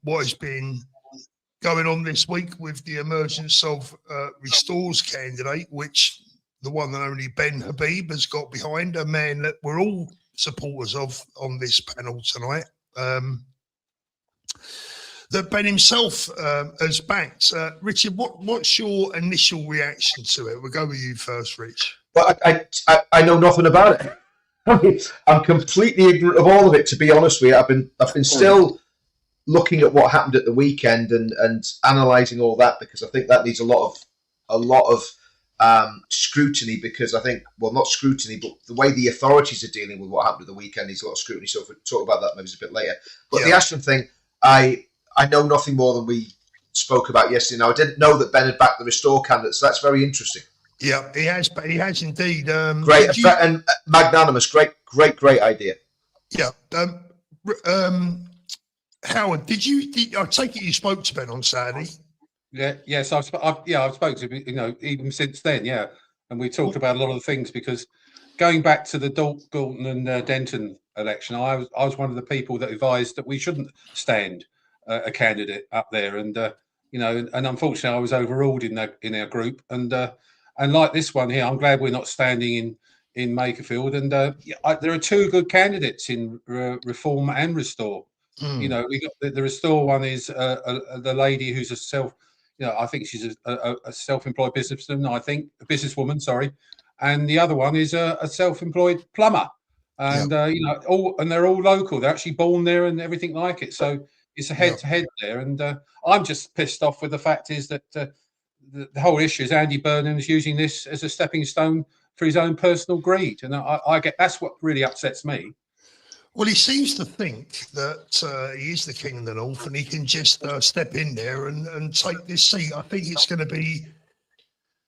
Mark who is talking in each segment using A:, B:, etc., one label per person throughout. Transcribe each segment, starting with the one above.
A: what has been going on this week with the emergence of Restore's candidate, which the one and only Ben Habib has got behind, a man that we're all supporters of on this panel tonight. That Ben himself has backed. Richard, what's your initial reaction to it? We'll go with you first, Rich.
B: Well, I know nothing about it. I mean, I'm completely ignorant of all of it, to be honest with you. I've been still looking at what happened at the weekend and analysing all that, because I think that needs a lot of scrutiny, because I think, well, not scrutiny, but the way the authorities are dealing with what happened at the weekend needs a lot of scrutiny. So if we talk about that maybe a bit later. But the Ashton thing, I know nothing more than we spoke about yesterday. Now, I didn't know that Ben had backed the Restore candidate, so that's very interesting.
A: Yeah, he has indeed.
B: Great, and magnanimous. Great idea.
A: Yeah. Howard, I take it you spoke to Ben on Saturday?
C: Yes, I've spoken to him, even since then, and we talked about a lot of the things, because going back to the Galton and Denton election, I was one of the people that advised that we shouldn't stand a candidate up there, and and unfortunately I was overruled in our group, and like this one here, I'm glad we're not standing in Makerfield, and there are two good candidates in Reform and Restore. We got the Restore one is the lady who's I think she's a self-employed businesswoman, sorry, and the other one is a self-employed plumber, and and they're all local. They're actually born there and everything like it. So it's a head-to-head there, and I'm just pissed off with the fact is that the whole issue is Andy Burnham is using this as a stepping stone for his own personal greed, and I get that's what really upsets me.
A: Well, he seems to think that he is the king of the north, and he can just step in there and take this seat. I think it's going to be,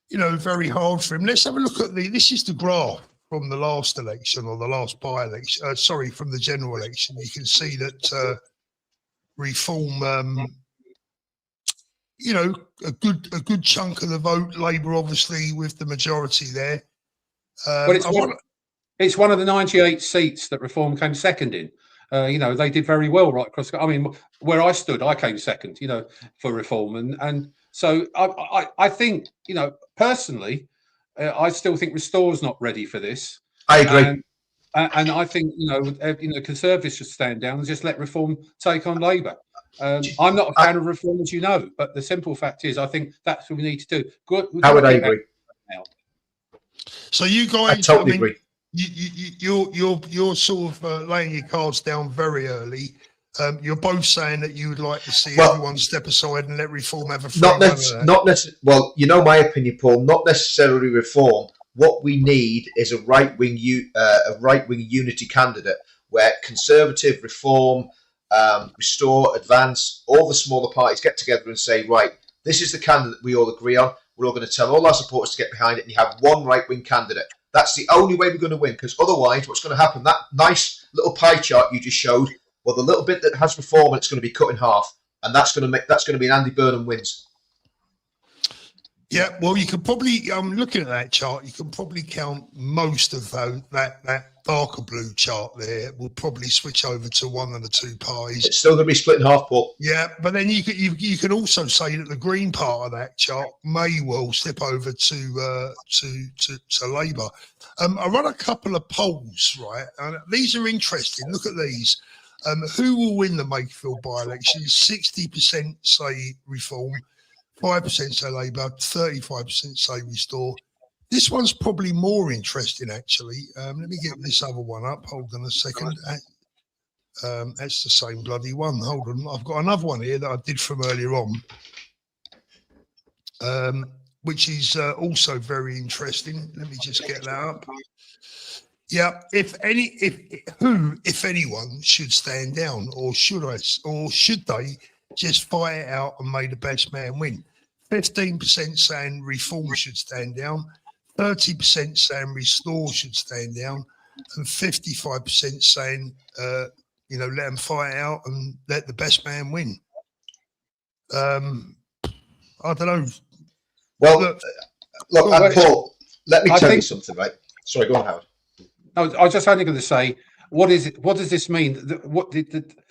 A: very hard for him. Let's have a look at this is the graph from the last election, or the last by-election. From the general election. You can see that Reform, a good chunk of the vote. Labour, obviously, with the majority there.
C: It's one of the 98 seats that Reform came second in. They did very well right across. I mean, where I stood, I came second, for Reform. And so I think, personally, I still think Restore's not ready for this.
B: I agree.
C: And I think, Conservatives should stand down and just let Reform take on Labour. I'm not a fan of Reform, as you know, but the simple fact is I think that's what we need to do.
B: How would I agree?
A: Now. So you guys...
B: I totally agree.
A: You're sort of laying your cards down very early. You're both saying that you would like to see everyone step aside and let Reform have a free
B: not necessarily. Well, my opinion, Paul. Not necessarily Reform. What we need is a right-wing unity candidate, where Conservative, Reform, Restore, Advance, all the smaller parties get together and say, right, this is the candidate we all agree on. We're all going to tell all our supporters to get behind it, and you have one right-wing candidate. That's the only way we're going to win, because otherwise what's going to happen, that nice little pie chart you just showed, well, the little bit that has Reform, it's going to be cut in half, and that's going to be an Andy Burnham wins.
A: Yeah, well, you can probably, looking at that chart, you can probably count most of that darker blue chart there will probably switch over to one of the two pies.
B: It's still going to be split in half, Paul.
A: Yeah, but then you can also say that the green part of that chart may well slip over to Labour. I run a couple of polls, right? And these are interesting. Look at these. Who will win the Makerfield by-election? 60% say Reform, 5% say Labour, 35% say Restore. This one's probably more interesting, actually. Let me get this other one up. Hold on a second. That's the same bloody one. Hold on. I've got another one here that I did from earlier on, which is also very interesting. Let me just get that up. Yeah, if anyone should stand down, or should they just fight it out and make the best man win? 15% saying Reform should stand down, 30% saying Restore should stand down, and 55% saying, let them fight out and let the best man win. I don't know.
B: Well, look, Paul, let me tell you something, right? Sorry, go on, Howard.
C: I was just only going to say, what is it? What does this mean? The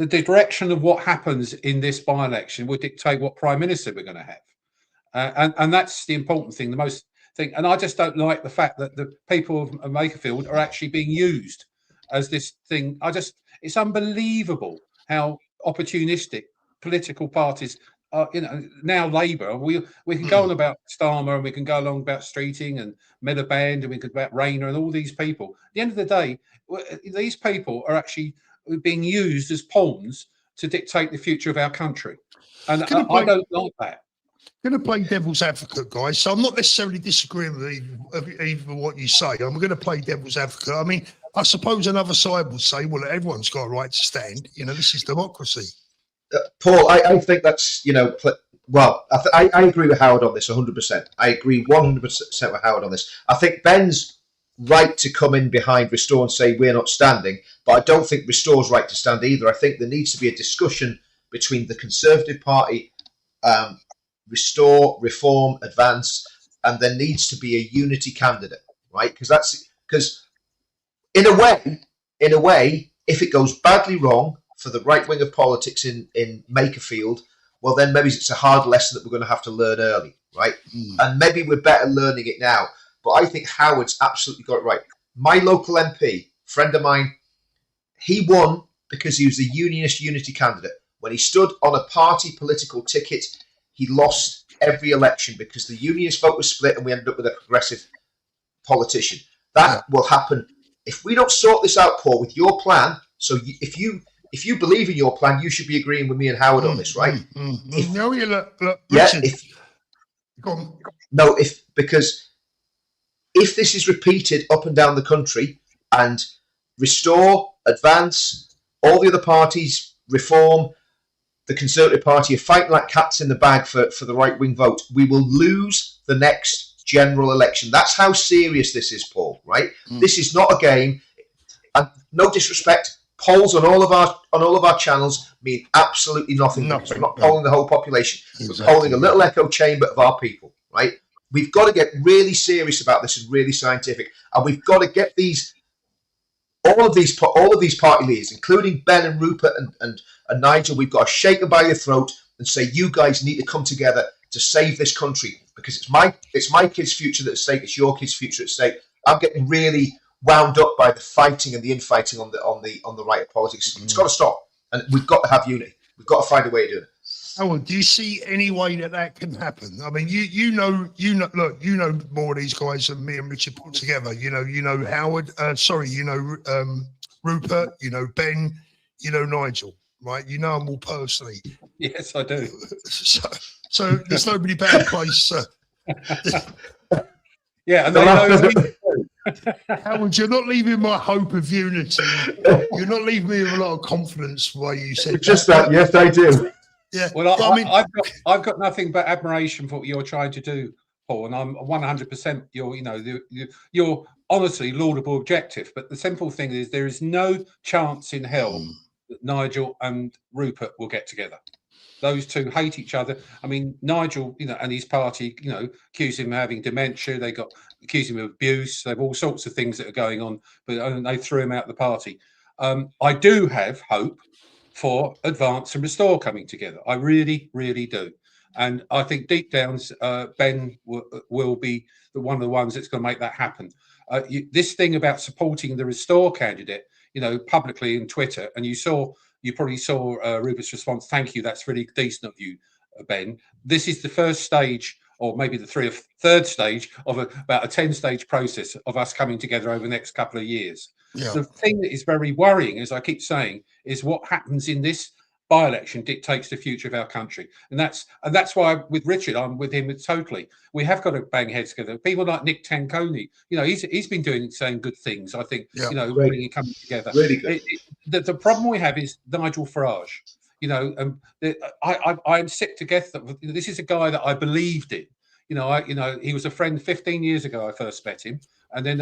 C: the direction of what happens in this by-election will dictate what prime minister we're going to have, and that's the important thing, the most thing. And I just don't like the fact that the people of Makerfield are actually being used as this thing. It's unbelievable how opportunistic political parties are. Now Labour, we can go on about Starmer, and we can go along about Streeting and Miliband, and we can about Rayner and all these people. At the end of the day, these people are actually being used as pawns to dictate the future of our country, and I don't like that.
A: I'm going to play devil's advocate, guys. So I'm not necessarily disagreeing with either what you say. I'm going to play devil's advocate. I mean, I suppose another side would say, well, everyone's got a right to stand. This is democracy.
B: Paul, I think that's, well, I agree with Howard on this 100%. I agree 100% with Howard on this. I think Ben's right to come in behind Restore and say we're not standing, but I don't think Restore's right to stand either. I think there needs to be a discussion between the Conservative Party, Restore, Reform, Advance, and there needs to be a unity candidate, right? Because in a way, if it goes badly wrong for the right wing of politics in Makerfield, well, then maybe it's a hard lesson that we're going to have to learn early, right? And maybe we're better learning it now. But I think Howard's absolutely got it right. My local MP, friend of mine, he won because he was a unionist unity candidate. When he stood on a party political ticket, he lost every election because the unionist vote was split and we ended up with a progressive politician. That will happen if we don't sort this out, Paul, with your plan. So if you believe in your plan, you should be agreeing with me and Howard on this, right? Because if this is repeated up and down the country and Restore, Advance, all the other parties, Reform, the Conservative Party are fighting like cats in the bag for the right-wing vote, we will lose the next general election. That's how serious this is, Paul, right? This is not a game. And no disrespect, polls on all of our channels mean absolutely nothing. We're not polling the whole population. Exactly. We're polling a little echo chamber of our people, right? We've got to get really serious about this and really scientific, and we've got to get all of these party leaders, including Ben and Rupert and Nigel. We've got to shake them by the throat and say, you guys need to come together to save this country, because it's my kids' future that's at stake. It's your kids' future at stake. I'm getting really wound up by the fighting and the infighting on the right of politics. It's got to stop, and we've got to have unity. We've got to find a way to do it.
A: Howard, do you see any way that can happen? I mean, you know more of these guys than me and Richard put together. You know Howard. Rupert. You know Ben. You know Nigel. Right? You know them all personally.
C: Yes, I do.
A: So there's nobody better place.
C: Yeah, and they know.
A: Howard, you're not leaving my hope of unity. You're not leaving me with a lot of confidence the way you said
B: just that. Yes, I do.
A: Yeah.
C: Well, I've got nothing but admiration for what you're trying to do, Paul, and I'm 100% your honestly laudable objective. But the simple thing is, there is no chance in hell that Nigel and Rupert will get together. Those two hate each other. I mean, Nigel, and his party, accuse him of having dementia. They accuse him of abuse. They have all sorts of things that are going on, but they threw him out of the party. I do have hope for Advance and Restore coming together. I really, really do. And I think deep down, Ben will be one of the ones that's going to make that happen. This thing about supporting the Restore candidate, publicly in Twitter, and you probably saw Rupert's response. Thank you. That's really decent of you, Ben. This is the first stage, or maybe the third stage of about a 10-stage process of us coming together over the next couple of years. Yeah. The thing that is very worrying, as I keep saying, is what happens in this by-election dictates the future of our country. And that's why with Richard, I'm with him totally. We have got to bang heads together. People like Nick Tanconi, he's been saying good things, I think, really coming together. Really good. The problem we have is Nigel Farage. I'm sick to death that this is a guy that I believed in. He was a friend 15 years ago. I first met him. And then,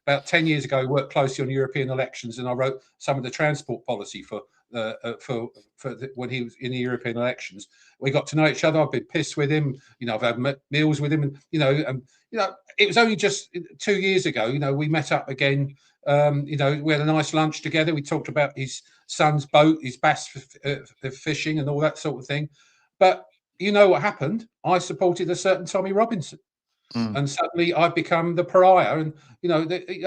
C: about 10 years ago, I worked closely on European elections, and I wrote some of the transport policy for when he was in the European elections. We got to know each other. I've been pissed with him. I've had meals with him, and it was only just 2 years ago. We met up again. We had a nice lunch together. We talked about his son's boat, his bass fishing, and all that sort of thing. But you know what happened? I supported a certain Tommy Robinson. And suddenly I've become the pariah, and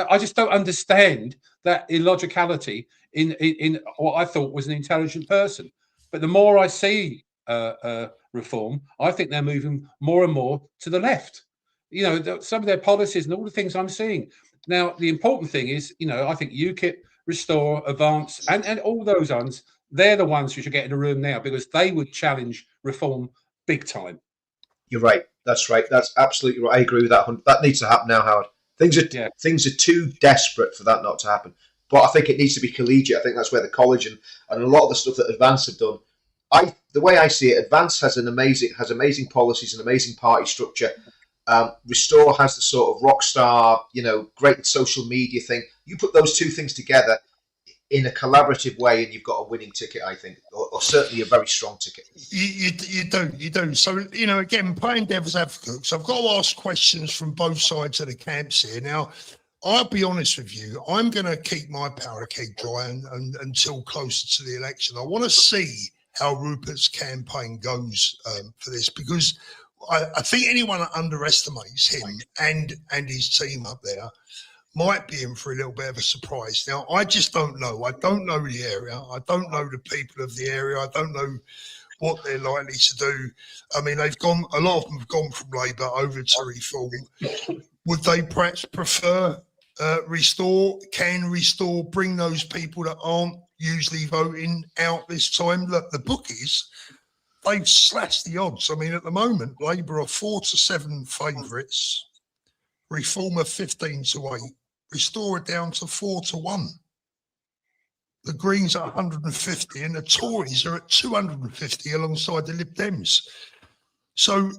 C: I just don't understand that illogicality in what I thought was an intelligent person. But the more I see reform, I think they're moving more and more to the left. Some of their policies and all the things I'm seeing now. The important thing is, I think UKIP, Restore, Advance, and all those ones, they're the ones who should get in the room now, because they would challenge reform big time.
B: You're right. That's right. That's absolutely right. I agree with that. That needs to happen now, Howard. Things are too desperate for that not to happen. But I think it needs to be collegiate. I think that's where the college and a lot of the stuff that Advance have done. The way I see it, Advance has amazing policies, an amazing party structure. Restore has the sort of rock star, great social media thing. You put those two things together in a collaborative way, and you've got a winning ticket, I think, or certainly a very strong ticket.
A: You don't. So, again, playing devil's advocate, so I've got to ask questions from both sides of the camps here. Now, I'll be honest with you, I'm going to keep my powder keg dry until closer to the election. I want to see how Rupert's campaign goes for this, because I think anyone that underestimates him and his team up there might be in for a little bit of a surprise. Now, I just don't know. I don't know the area. I don't know the people of the area. I don't know what they're likely to do. I mean, a lot of them have gone from Labour over to Reform. Would they perhaps prefer Restore? Can Restore bring those people that aren't usually voting out this time? Look, the bookies, they've slashed the odds. I mean, at the moment, Labour are 4-7 favourites. Reform are 15-8. Restore down to 4-1. The Greens are 150 and the Tories are at 250 alongside the Lib Dems. So,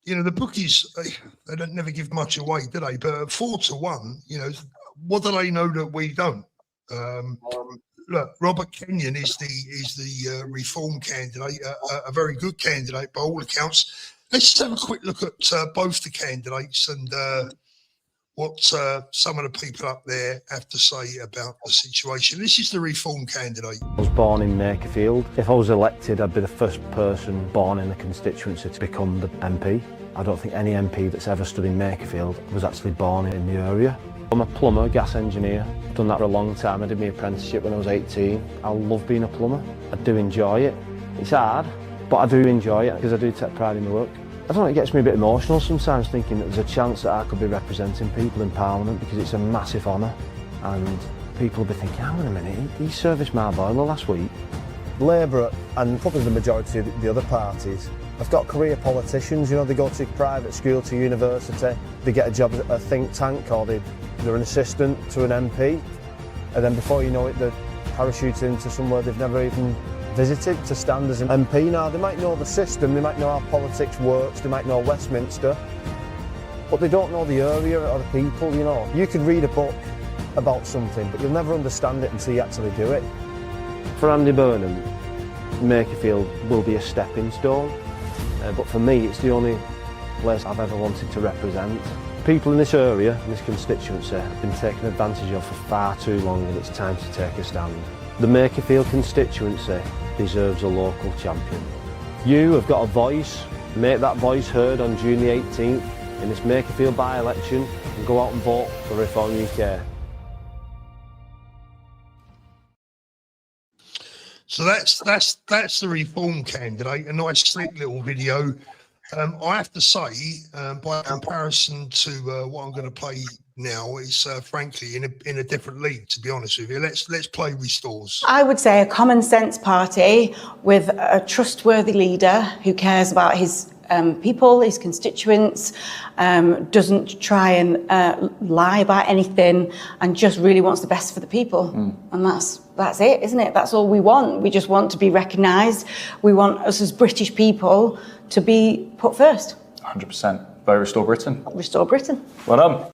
A: the bookies, they don't never give much away, do they? But at 4-1, what do they know that we don't? Look, Robert Kenyon is the Reform candidate, a very good candidate by all accounts. Let's just have a quick look at both the candidates and what some of the people up there have to say about the situation. This is the Reform candidate.
D: I was born in Makerfield. If I was elected, I'd be the first person born in the constituency to become the MP. I don't think any MP that's ever stood in Makerfield was actually born in the area. I'm a plumber, gas engineer. I've done that for a long time. I did my apprenticeship when I was 18. I love being a plumber. I do enjoy it. It's hard, but I do enjoy it because I do take pride in the work. I don't know, it gets me a bit emotional sometimes thinking that there's a chance that I could be representing people in Parliament, because it's a massive honour, and people will be thinking, hang on a minute, he serviced my boiler last week.
E: Labour and probably the majority of the other parties have got career politicians, they go to private school, to university, they get a job at a think tank, or they're an assistant to an MP, and then before you know it, they're parachuted into somewhere they've never even visited to stand as an MP. Now, they might know the system, they might know how politics works, they might know Westminster, but they don't know the area or the people, You could read a book about something, but you'll never understand it until you actually do it.
D: For Andy Burnham, Makerfield will be a stepping stone, but for me, it's the only place I've ever wanted to represent. People in this area, in this constituency, have been taken advantage of for far too long, and it's time to take a stand. The Makerfield constituency deserves a local champion. You have got a voice. Make that voice heard on June the 18th in this Makerfield by-election, and go out and vote for Reform UK.
A: So that's the Reform candidate. A nice slick little video. I have to say, by comparison to what I'm going to play now, it's frankly in a different league, to be honest with you. Let's play Restores.
F: I would say a common sense party with a trustworthy leader who cares about his people, his constituents, doesn't try and lie about anything, and just really wants the best for the people. And that's it, isn't it? That's all we want. We just want to be recognised. We want us as British people to be put first.
G: 100%. Vote Restore Britain.
F: Restore Britain.
G: Well done.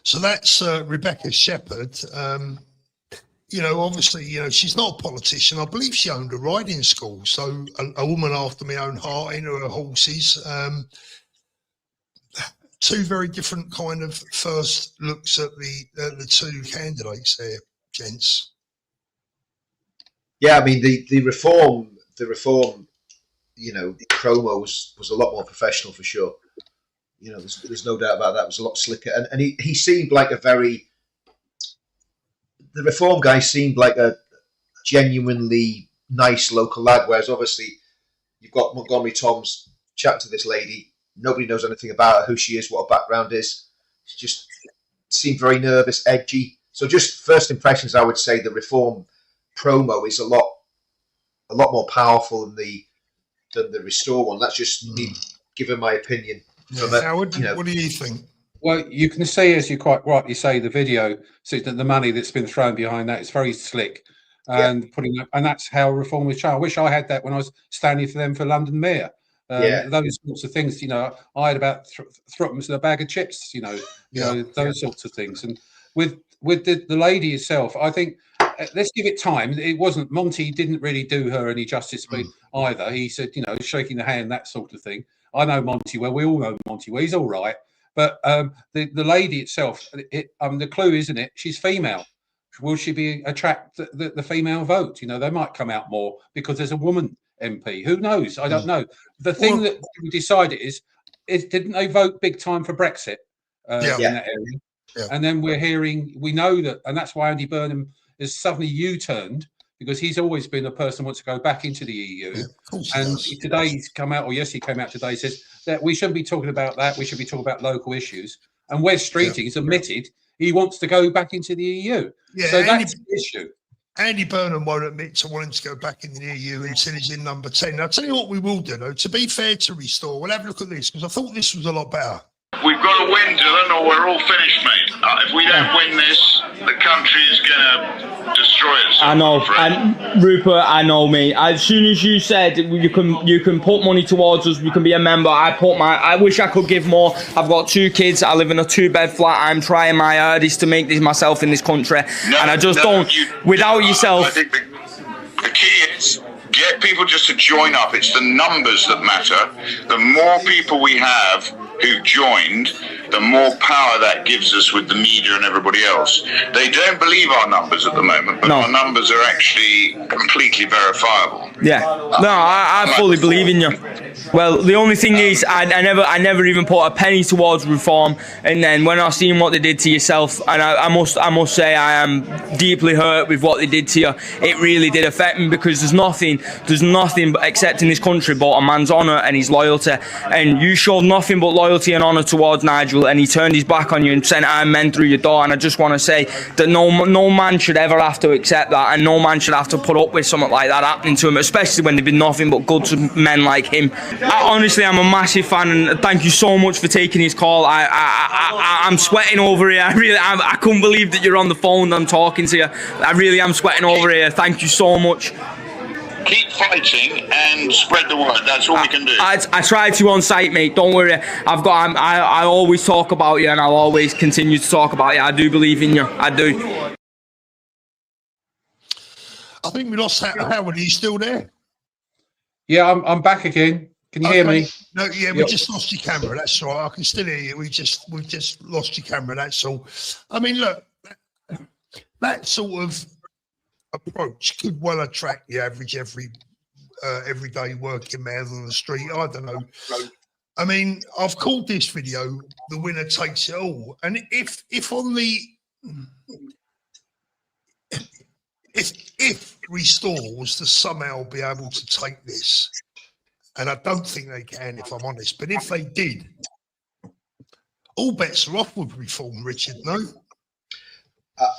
A: So that's Rebecca Shepherd. you know, obviously, you know, she's not a politician. I believe she owned a riding school. So a woman after my own heart, into her horses. Two very different kind of first looks at the two candidates there, gents.
B: Yeah, I mean the reform, you know, promo was a lot more professional for sure. You know, there's no doubt about that. It was a lot slicker, and he seemed like the reform guy seemed like a genuinely nice local lad. Whereas obviously you've got Montgomery Tom's chat to this lady. Nobody knows anything about her, who she is, what her background is. She just seemed very nervous, edgy. So just first impressions, I would say the reform promo is a lot more powerful than the restore one. That's just me giving my opinion.
A: Howard, what do you think?
C: Well, you can see, as you quite rightly say, the video, so that the money that's been thrown behind that is very slick, and and that's how reform was shown. I wish I had that when I was standing for them for London Mayor. Those sorts of things, you know, I had about threepence and a bag of chips, you know, those sorts of things. And with the lady herself, I think let's give it time. It wasn't, Monty didn't really do her any justice either. He said, you know, shaking the hand, that sort of thing. I know Monty well. We all know Monty well. He's all right. But the lady itself, the clue, isn't it? She's female. Will she attract the female vote? You know, they might come out more because there's a woman MP. Who knows? I don't know. The thing that we decided is didn't they vote big time for Brexit in that area? Yeah. And then we know that, and that's why Andy Burnham has suddenly U-turned, because he's always been a person who wants to go back into the EU. Yeah, and today he's come out, or he came out today, says that we shouldn't be talking about that. We should be talking about local issues. And Wes Streeting has admitted he wants to go back into the EU. Yeah, so that's the issue.
A: Andy Burnham won't admit to wanting to go back in the EU until he's in number 10. Now, I'll tell you what we will do, though. To be fair to Restore, we'll have a look at this, because I thought this was a lot better.
H: We've got to win, Dylan, or we're all finished, mate. If we don't win this, the country is going to destroy itself.
I: I know, and Rupert, I know, mate. As soon as you said you can put money towards us, we can be a member, I wish I could give more. I've got 2 kids. I live in a 2-bed flat. I'm trying my hardest to make this myself in this country, and I just don't. Without yourself.
H: I think the key is get people just to join up. It's the numbers that matter. The more people we have who joined, the more power that gives us with the media and everybody else. They don't believe our numbers at the moment, but our numbers are actually completely verifiable.
I: Yeah, no, I fully believe in you. Well, the only thing is, I never even put a penny towards reform, and then when I seen what they did to yourself, and I must say I am deeply hurt with what they did to you. It really did affect me, because there's nothing except in this country but a man's honour and his loyalty, and you showed nothing but loyalty and honour towards Nigel, and he turned his back on you and sent our men through your door. And I just want to say that no man should ever have to accept that, and no man should have to put up with something like that happening to him, especially when they've been nothing but good to men like him. Honestly, I'm a massive fan, and thank you so much for taking his call. I'm sweating over here. I couldn't believe that you're on the phone and I'm talking to you. I really am sweating over here. Thank you so much.
H: Keep fighting and spread the word. That's all we can do.
I: I try to on site, mate. Don't worry. I always talk about you, and I'll always continue to talk about you. I do believe in you. I do.
A: I think we lost Howard. Are you still there?
C: Yeah, I'm back again. Can you hear me?
A: No, yeah, we just lost your camera. That's all right. I can still hear you. We've just lost your camera. That's all. I mean, look, that sort of approach could well attract the average everyday working man on the street. I don't know. I mean, I've called this video "The Winner Takes It All," and if Restore was to somehow be able to take this, and I don't think they can, if I'm honest, but if they did, all bets are off with Reform, Richard, no?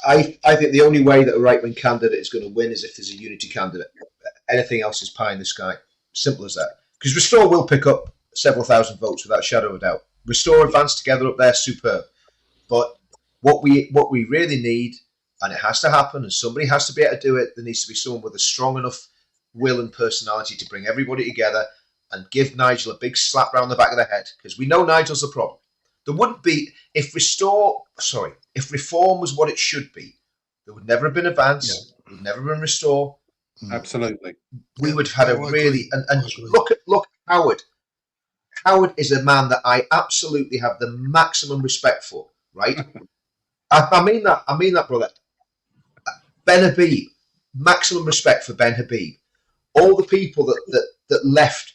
B: I think the only way that a right-wing candidate is going to win is if there's a unity candidate. Anything else is pie in the sky. Simple as that. Because Restore will pick up several thousand votes without a shadow of a doubt. Restore advanced together up there, superb. But what we really need, and it has to happen, and somebody has to be able to do it, there needs to be someone with a strong enough will and personality to bring everybody together and give Nigel a big slap round the back of the head, because we know Nigel's the problem. There wouldn't be, if Reform was what it should be, there would never have been Advance, there would never have been Restore.
C: Absolutely.
B: We would have had a really and look at Howard. Howard is a man that I absolutely have the maximum respect for, right? I mean that, brother. Ben Habib, maximum respect for Ben Habib. All the people that left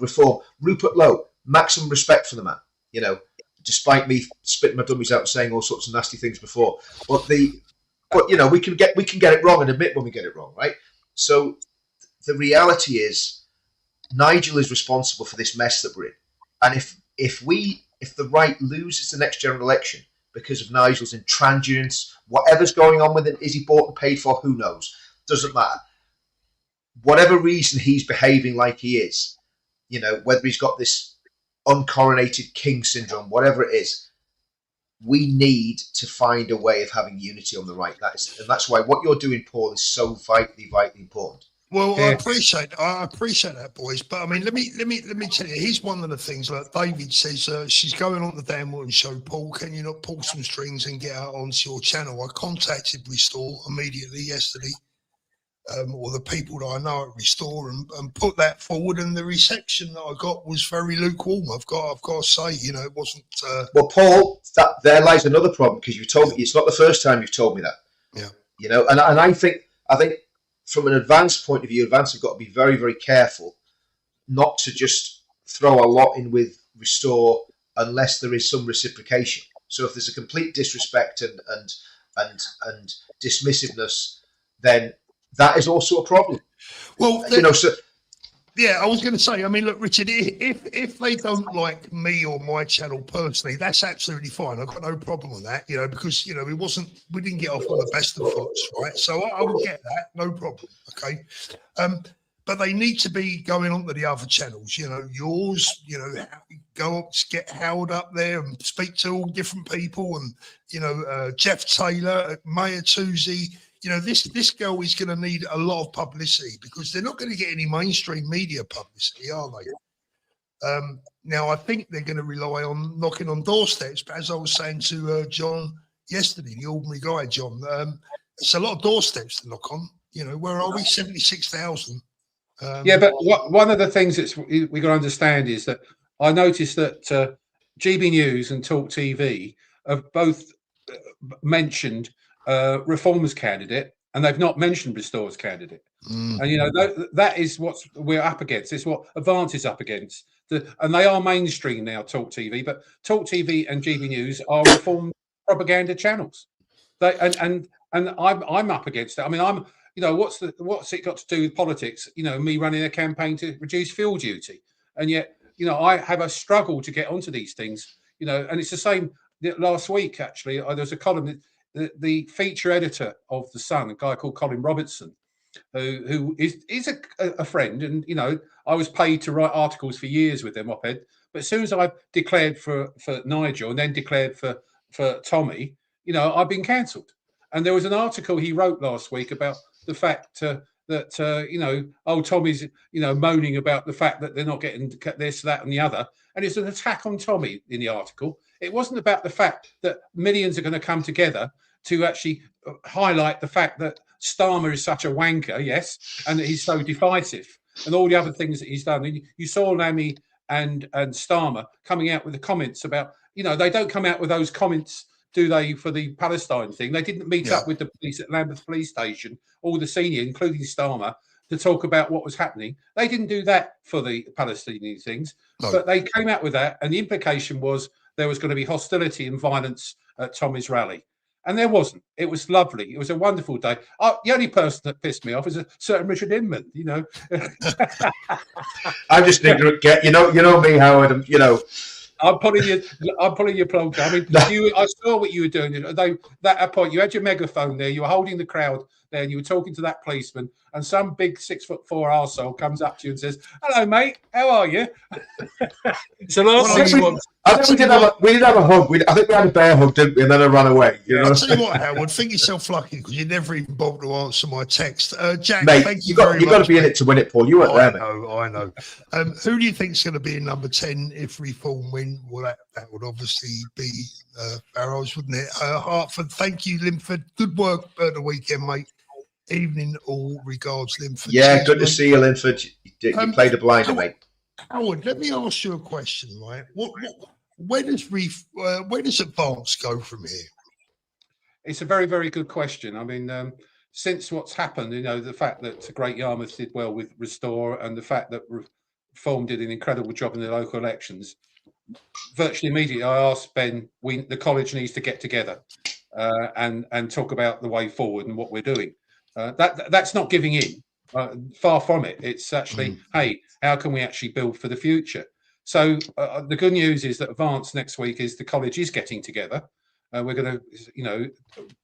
B: Reform. Rupert Lowe, maximum respect for the man. You know, despite me spitting my dummies out and saying all sorts of nasty things before, but you know, we can get it wrong and admit when we get it wrong, right? So the reality is, Nigel is responsible for this mess that we're in, and if the right loses the next general election because of Nigel's intransigence, whatever's going on with it, is he bought and paid for? Who knows? Doesn't matter. Whatever reason he's behaving like he is, you know, whether he's got this uncoronated king syndrome, whatever it is, we need to find a way of having unity on the right. That's why what you're doing, Paul, is so vitally important.
A: Well, I appreciate that, boys. But I mean, let me tell you. Here's one of the things. Like David says, she's going on the Dan Morton show. Paul, can you not pull some strings and get out onto your channel? I contacted Restore immediately yesterday, or the people that I know at Restore, and put that forward. And the reception that I got was very lukewarm. I've got to say, you know, it wasn't.
B: Well, Paul, there lies another problem, because you told me it's not the first time you've told me that.
A: Yeah.
B: You know, and I think. From an Advance point of view, Advance have got to be very, very careful not to just throw a lot in with Restore unless there is some reciprocation. So if there's a complete disrespect and dismissiveness, then that is also a problem.
A: Well,
B: you know, so.
A: Yeah, I was going to say, I mean, look, Richard, if they don't like me or my channel personally, that's absolutely fine. I've got no problem with that, you know, because, you know, we didn't get off on the best of foots, right? So I would get that, no problem, okay? But they need to be going on to the other channels, you know, yours, you know, go up, get Howard up there and speak to all different people, and, you know, Jeff Taylor, Maya Tuzi. You know, this girl is going to need a lot of publicity, because they're not going to get any mainstream media publicity, are they? Now, I think they're going to rely on knocking on doorsteps. But as I was saying to John yesterday, the ordinary guy, John, it's a lot of doorsteps to knock on. You know, where are we? 76,000.
C: Yeah, but one of the things that we got to understand is that I noticed that GB News and Talk TV have both mentioned Reform's candidate, and they've not mentioned Restore's candidate. And you know, that is what we're up against. It's what Advance is up against. And they are mainstream now, Talk TV, but Talk TV and GB News are Reform propaganda channels. And I'm up against it. I mean, you know, what's it got to do with politics? You know, me running a campaign to reduce fuel duty, and yet, you know, I have a struggle to get onto these things. You know, and it's the same. Last week, actually, there was a column. The feature editor of The Sun, a guy called Colin Robertson, who is a friend, and you know, I was paid to write articles for years with them, op-ed. But as soon as I declared for Nigel and then declared for Tommy, you know, I've been cancelled. And there was an article he wrote last week about the fact that you know, old Tommy's, you know, moaning about the fact that they're not getting this, that, and the other, and it's an attack on Tommy in the article. It wasn't about the fact that millions are going to come together to actually highlight the fact that Starmer is such a wanker, yes, and that he's so divisive, and all the other things that he's done. And you saw Lammy and Starmer coming out with the comments about, you know, they don't come out with those comments, do they, for the Palestine thing? They didn't meet up with the police at Lambeth Police Station, all the senior, including Starmer, to talk about what was happening. They didn't do that for the Palestinian things, but they came out with that, and the implication was there was going to be hostility and violence at Tommy's rally. And there wasn't. It was lovely. It was a wonderful day. The only person that pissed me off is a certain Richard Inman, you know. I'm
B: just an ignorant get. You know me, Howard. You know,
C: I'm pulling your plug. I mean, I saw what you were doing. That point, you had your megaphone there. You were holding the crowd there, and you were talking to that policeman. And some big 6'4" arsehole comes up to you and says, "Hello, mate. How are you?" It's the last thing you want.
B: I think we didn't have a hug. I think we had a bear hug, didn't we? And then I ran away. You know?
A: I'll tell you what, Howard, think yourself lucky because you never even bothered to answer my text. Jack,
B: mate,
A: thank you
B: got
A: very much.
B: You've got to be in it to win it, Paul. You weren't there, mate.
A: I know. Who do you think's going to be in number 10 if Reform win? Well, that would obviously be Barrows, wouldn't it? Hartford, thank you, Linford. Good work at the weekend, mate. Evening, all regards, Linford.
B: Yeah,
A: cheers,
B: good to
A: mate.
B: see you, Linford. You played a blinder, mate.
A: Howard, let me ask you a question, right? Where does Advance go from here?
C: It's a very, very good question. I mean, since what's happened, the fact that Great Yarmouth did well with Restore and the fact that Reform did an incredible job in the local elections, virtually immediately I asked Ben, the college needs to get together and talk about the way forward and what we're doing. That's not giving in. Far from it. It's actually, hey, how can we actually build for the future? So the good news is that Advance next week is the college is getting together. We're going to,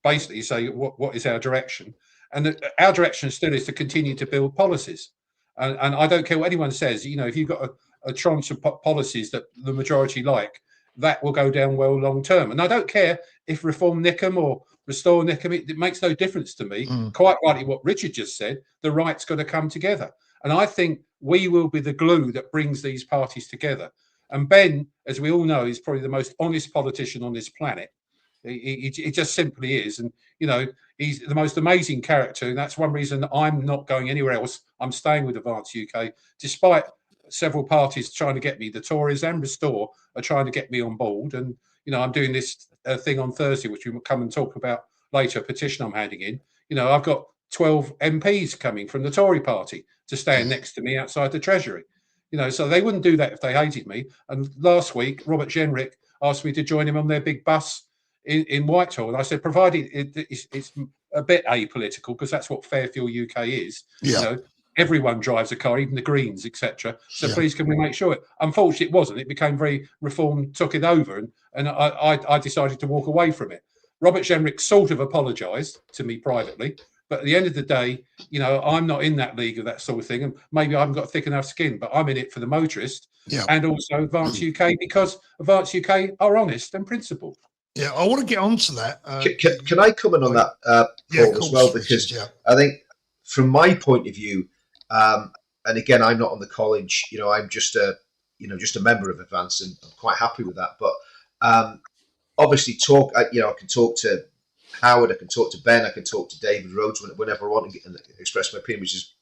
C: basically say what is our direction, and our direction still is to continue to build policies. And I don't care what anyone says. If you've got a tranche of policies that the majority like, that will go down well long term. And I don't care if Reform nick 'em or Restore nick 'em. It makes no difference to me. Quite rightly, what Richard just said, the right's got to come together. And I think we will be the glue that brings these parties together. And Ben, as we all know, is probably the most honest politician on this planet. It just simply is. And, he's the most amazing character. And that's one reason I'm not going anywhere else. I'm staying with Advance UK, despite several parties trying to get me. The Tories and Restore are trying to get me on board. And, I'm doing this thing on Thursday, which we will come and talk about later, a petition I'm handing in. I've got 12 MPs coming from the Tory party to stand next to me outside the Treasury. So they wouldn't do that if they hated me. And last week, Robert Jenrick asked me to join him on their big bus in Whitehall. And I said, provided it's a bit apolitical, because that's what Fairfield UK is.
A: Yeah.
C: Everyone drives a car, even the Greens, etc. So please, can we make sure it? Unfortunately, it wasn't. It became very Reform, took it over, and I decided to walk away from it. Robert Jenrick sort of apologised to me privately, but at the end of the day, I'm not in that league of that sort of thing, and maybe I haven't got thick enough skin, but I'm in it for the motorist and also Advance UK, because Advance UK are honest and principled.
A: Yeah, I want to get onto that.
B: Can I comment on that, Paul, as well? Because I think, from my point of view, and again, I'm not on the college. I'm just a member of Advance, and I'm quite happy with that. But obviously, I can talk to Howard, I can talk to Ben, I can talk to David Rhodes whenever I want and express my opinion, which is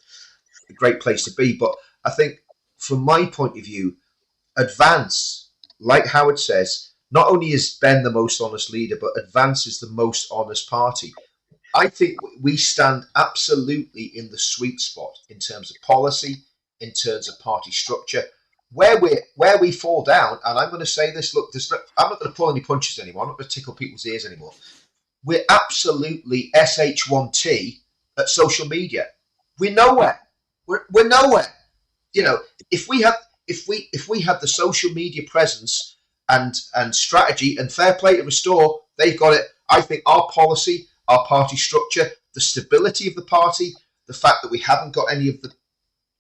B: a great place to be. But I think, from my point of view, Advance, like Howard says, not only is Ben the most honest leader, but Advance is the most honest party. I think we stand absolutely in the sweet spot in terms of policy, in terms of party structure. Where we fall down, and I'm going to say this, look, I'm not going to pull any punches anymore. I'm not going to tickle people's ears anymore. We're absolutely SH1T at social media. We're nowhere. We're nowhere. If we had the social media presence and strategy, and fair play to Restore, they've got it. I think our policy, our party structure, the stability of the party, the fact that we haven't got any of the,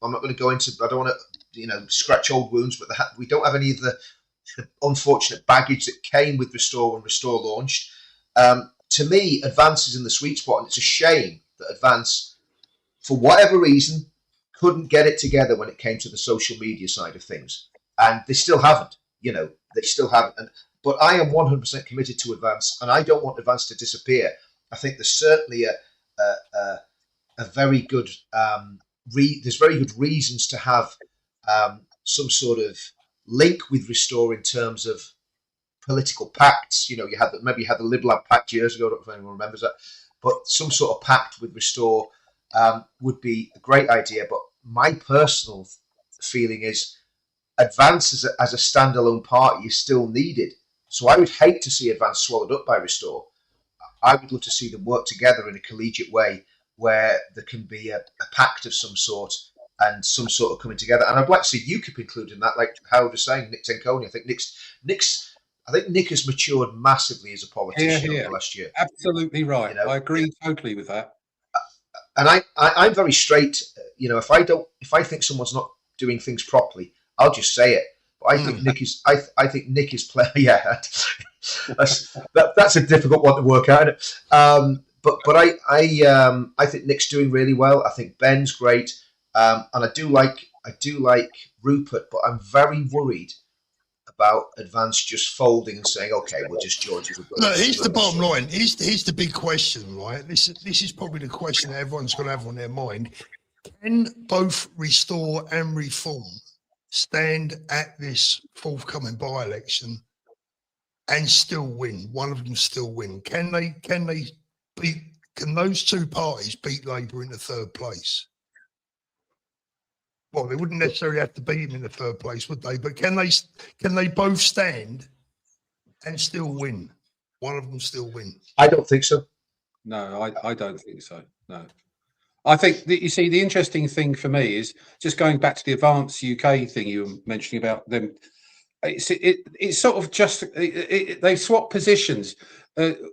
B: I'm not going to go into, I don't want to, scratch old wounds, but we don't have any of the unfortunate baggage that came with Restore when Restore launched. To me, Advance is in the sweet spot, and it's a shame that Advance, for whatever reason, couldn't get it together when it came to the social media side of things. And they still haven't, they still haven't. But I am 100% committed to Advance, and I don't want Advance to disappear. I think there's certainly a very good there's very good reasons to have some sort of link with Restore in terms of political pacts. You had the Liberal Pact years ago. I don't know if anyone remembers that, but some sort of pact with Restore would be a great idea. But my personal feeling is Advance as a standalone party is still needed. So I would hate to see Advance swallowed up by Restore. I would love to see them work together in a collegiate way where there can be a pact of some sort and some sort of coming together. And I'd like to see UKIP included in that, like Howard was saying, Nick Tenconi. I think Nick has matured massively as a politician over the last year.
C: Absolutely right. I agree totally with that.
B: And I'm very straight. If I think someone's not doing things properly, I'll just say it. I think Nick is. I think Nick is playing. Yeah, that's a difficult one to work out. But I think Nick's doing really well. I think Ben's great, and I do like Rupert, but I'm very worried about Advance just folding and saying, "Okay, we'll just join."
A: No, here's the bottom line. Here's the big question, right? This is probably the question that everyone's going to have on their mind. Can both Restore and Reform stand at this forthcoming by-election and still win? One of them still win. Can those two parties beat Labour in the third place? Well, they wouldn't necessarily have to beat him in the third place, would they? But can they both stand and still win? One of them still win?
B: I don't think so.
C: No, I don't think so. No. I think that, you see, the interesting thing for me is just going back to the Advance UK thing you were mentioning about them. It's sort of just they swap positions.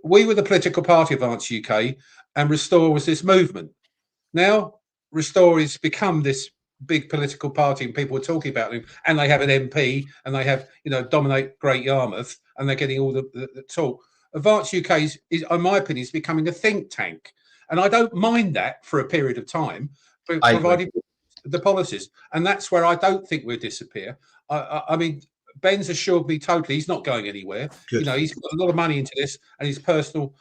C: We were the political party, Advance UK, and Restore was this movement. Now Restore has become this big political party, and people are talking about them, and they have an MP, and they have, dominate Great Yarmouth, and they're getting all the talk. Advance UK is, in my opinion, is becoming a think tank. And I don't mind that for a period of time, provided the policies. And that's where I don't think we'll disappear. I mean, Ben's assured me totally he's not going anywhere.
B: Good.
C: He's put a lot of money into this and his personal,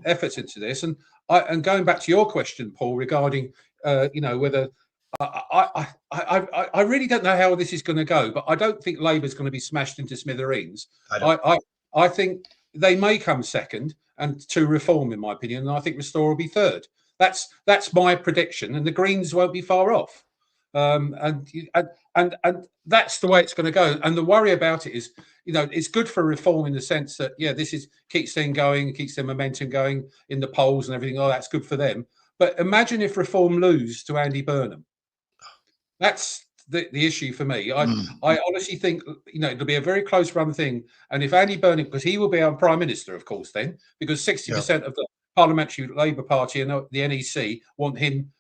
C: efforts into this. And going back to your question, Paul, regarding, whether I really don't know how this is going to go, but I don't think Labour's going to be smashed into smithereens. I think they may come second, and to Reform, in my opinion, and I think Restore will be third. That's my prediction, and the Greens won't be far off. And that's the way it's going to go. And the worry about it is, it's good for Reform in the sense that, this keeps them going, keeps their momentum going in the polls and everything. Oh, that's good for them. But imagine if Reform lose to Andy Burnham. That's the issue for me. I honestly think, it'll be a very close run thing. And if Andy Burnham, because he will be our Prime Minister, of course, then, because 60% of the Parliamentary Labour Party and the NEC want him,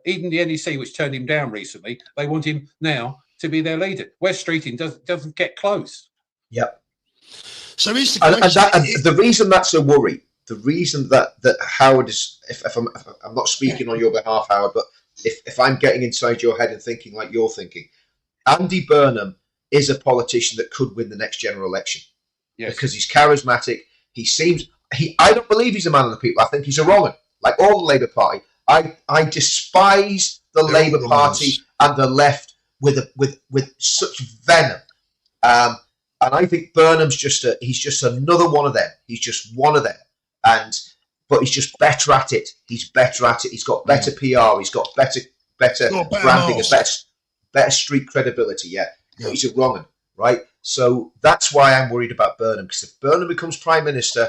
C: even the NEC, which turned him down recently, they want him now to be their leader. West Streeting doesn't get close.
B: Yep.
A: So is the question,
B: and the reason that's a worry, the reason that Howard is, if I'm not speaking on your behalf, Howard, but if I'm getting inside your head and thinking like you're thinking, Andy Burnham is a politician that could win the next general election. Yes. Because he's charismatic. I don't believe he's a man of the people. I think he's a wrong one, like all the Labour Party. I despise the Labour Party and the left with such venom. And I think Burnham's he's just another one of them. He's just one of them. But he's just better at it. He's better at it. He's got better PR. He's got better branding, better street credibility. Yeah. But he's a wrong one, right? So that's why I'm worried about Burnham, because if Burnham becomes Prime Minister,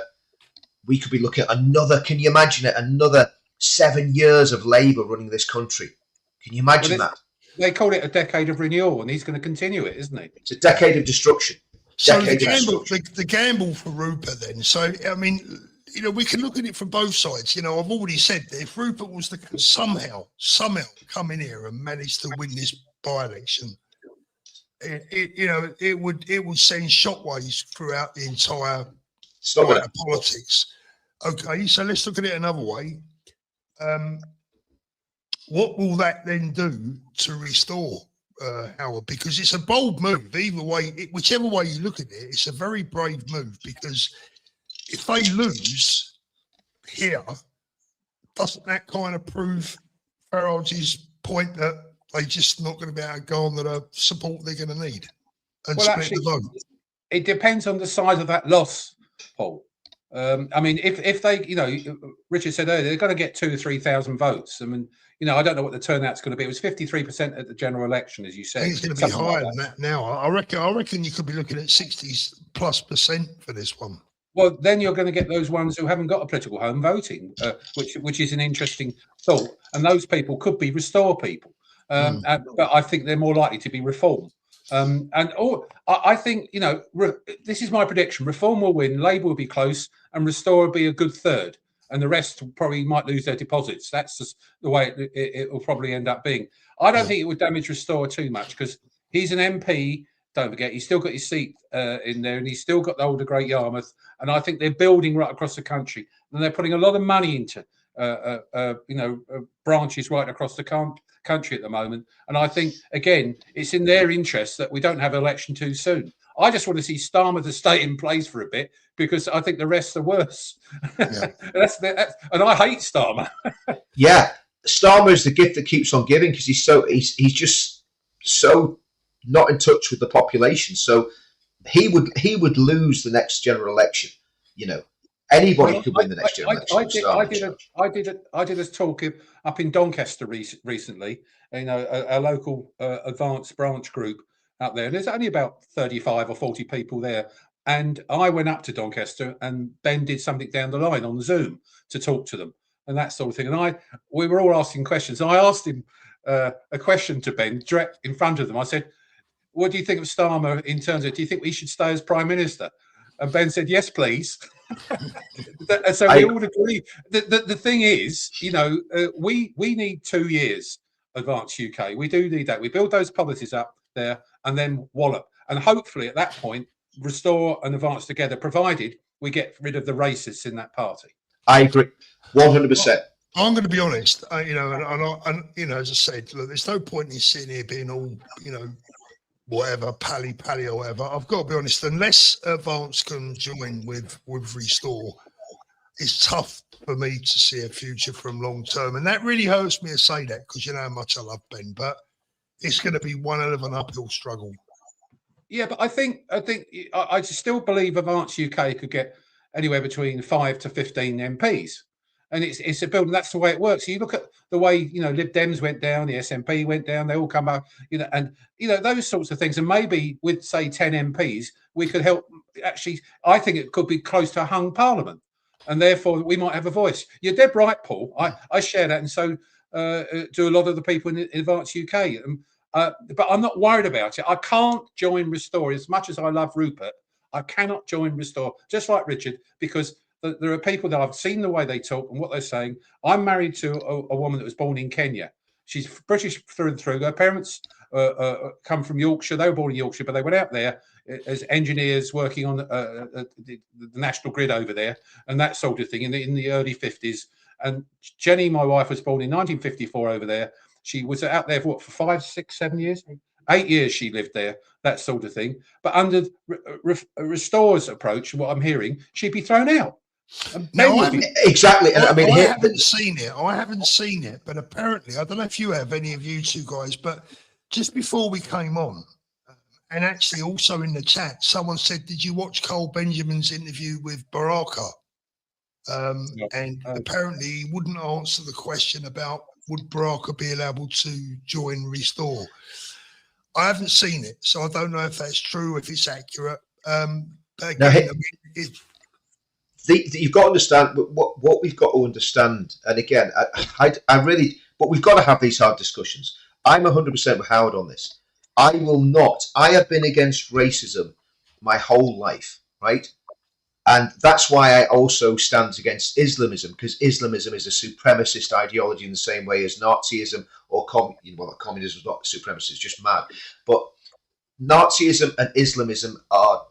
B: we could be looking at another. Can you imagine it? Another 7 years of Labour running this country. Can you imagine that?
C: They call it a decade of renewal, and he's going to continue it, isn't he?
B: It's a decade of destruction.
A: So the gamble for Rupert then. So I mean, we can look at it from both sides. I've already said that if Rupert was to somehow come in here and manage to win this by-election, it would send shockwaves throughout the entire politics. Okay, so let's look at it another way. What will that then do to Restore, Howard? Because it's a bold move. Either way, whichever way you look at it, it's a very brave move, because if they lose here, doesn't that kind of prove Farage's point that they're just not going to be able to go on the support they're going to need and split the vote?
C: It depends on the size of that loss, Paul. I mean, if they, Richard said earlier, they're going to get 2,000 or 3,000 votes. I mean, I don't know what the turnout's going to be. It was 53% at the general election, as you said.
A: I think it's going to be higher than that now. I reckon you could be looking at 60+% for this one.
C: Well, then you're going to get those ones who haven't got a political home voting, which is an interesting thought. And those people could be Restore people. But I think they're more likely to be Reform. I think, this is my prediction. Reform will win, Labour will be close, and Restore will be a good third. And the rest probably might lose their deposits. That's just the way it will probably end up being. I don't think it would damage Restore too much, because he's an MP don't forget, he's still got his seat in there, and he's still got the older Great Yarmouth. And I think they're building right across the country, and they're putting a lot of money into branches right across the country at the moment. And I think, again, it's in their interest that we don't have an election too soon. I just want to see Starmer to stay in place for a bit, because I think the rest are worse. Yeah. And I hate Starmer.
B: Yeah, Starmer is the gift that keeps on giving, because he's just so not in touch with the population. So he would lose the next general election. You know, anybody could win the next general election.
C: I did a talk up in Doncaster recently. You know, a local advanced branch group out there. And there's only about 35 or 40 people there. And I went up to Doncaster, and Ben did something down the line on Zoom to talk to them and that sort of thing. And we were all asking questions. And I asked him a question to Ben direct in front of them. I said, what do you think of Starmer in terms of, do you think we should stay as Prime Minister? And Ben said, yes, please. And so we all agree. The thing is, you know, we need 2 years, Advance UK. We do need that. We build those policies up there and then wallop. And hopefully at that point, restore and advance together, provided we get rid of the racists in that party. I
B: agree 100%.
A: I'm going to be honest, you know, and you know, as I said, look, there's no point in sitting here being all, you know, whatever, pally or whatever. I've got to be honest, unless Advance can join with Restore, it's tough for me to see a future from long term. And that really hurts me to say that, because you know how much I love Ben, but it's going to be one hell of an uphill struggle.
C: Yeah, but I think I still believe Advance UK could get anywhere between 5 to 15 MPs, and it's a building. That's the way it works. So you look at the way, you know, Lib Dems went down, the SNP went down, they all come up, you know, and you know those sorts of things. And maybe with say 10 MPs, we could help. Actually, I think it could be close to a hung parliament, and therefore we might have a voice. You're dead right, Paul. I share that, and so do a lot of the people in Advance UK. But I'm not worried about it. I can't join Restore as much as I love Rupert. I cannot join Restore, just like Richard, because there are people that I've seen the way they talk and what they're saying. I'm married to a woman that was born in Kenya. She's British through and through. Her parents come from Yorkshire. They were born in Yorkshire, but they went out there as engineers working on the national grid over there and that sort of thing in the early 50s. And Jenny, my wife, was born in 1954 over there. She was out there for 5, 6, 7 years? 8 years she lived there, that sort of thing. But under Restore's approach, what I'm hearing, she'd be thrown out.
B: No, exactly. And I mean,
A: I haven't seen it. But apparently, I don't know if you have, any of you two guys, but just before we came on, and actually also in the chat, someone said, did you watch Cole Benjamin's interview with Baraka? And apparently he wouldn't answer the question about would Baraka be allowed to join Restore. I haven't seen it, so I don't know if that's true, if it's accurate. But again,
B: you've got to understand what we've got to understand. And again, I really, but we've got to have these hard discussions. I'm 100% with Howard on this. I will not. I have been against racism my whole life, right? And that's why I also stand against Islamism, because Islamism is a supremacist ideology in the same way as Nazism or communism is not supremacist, it's just mad. But Nazism and Islamism are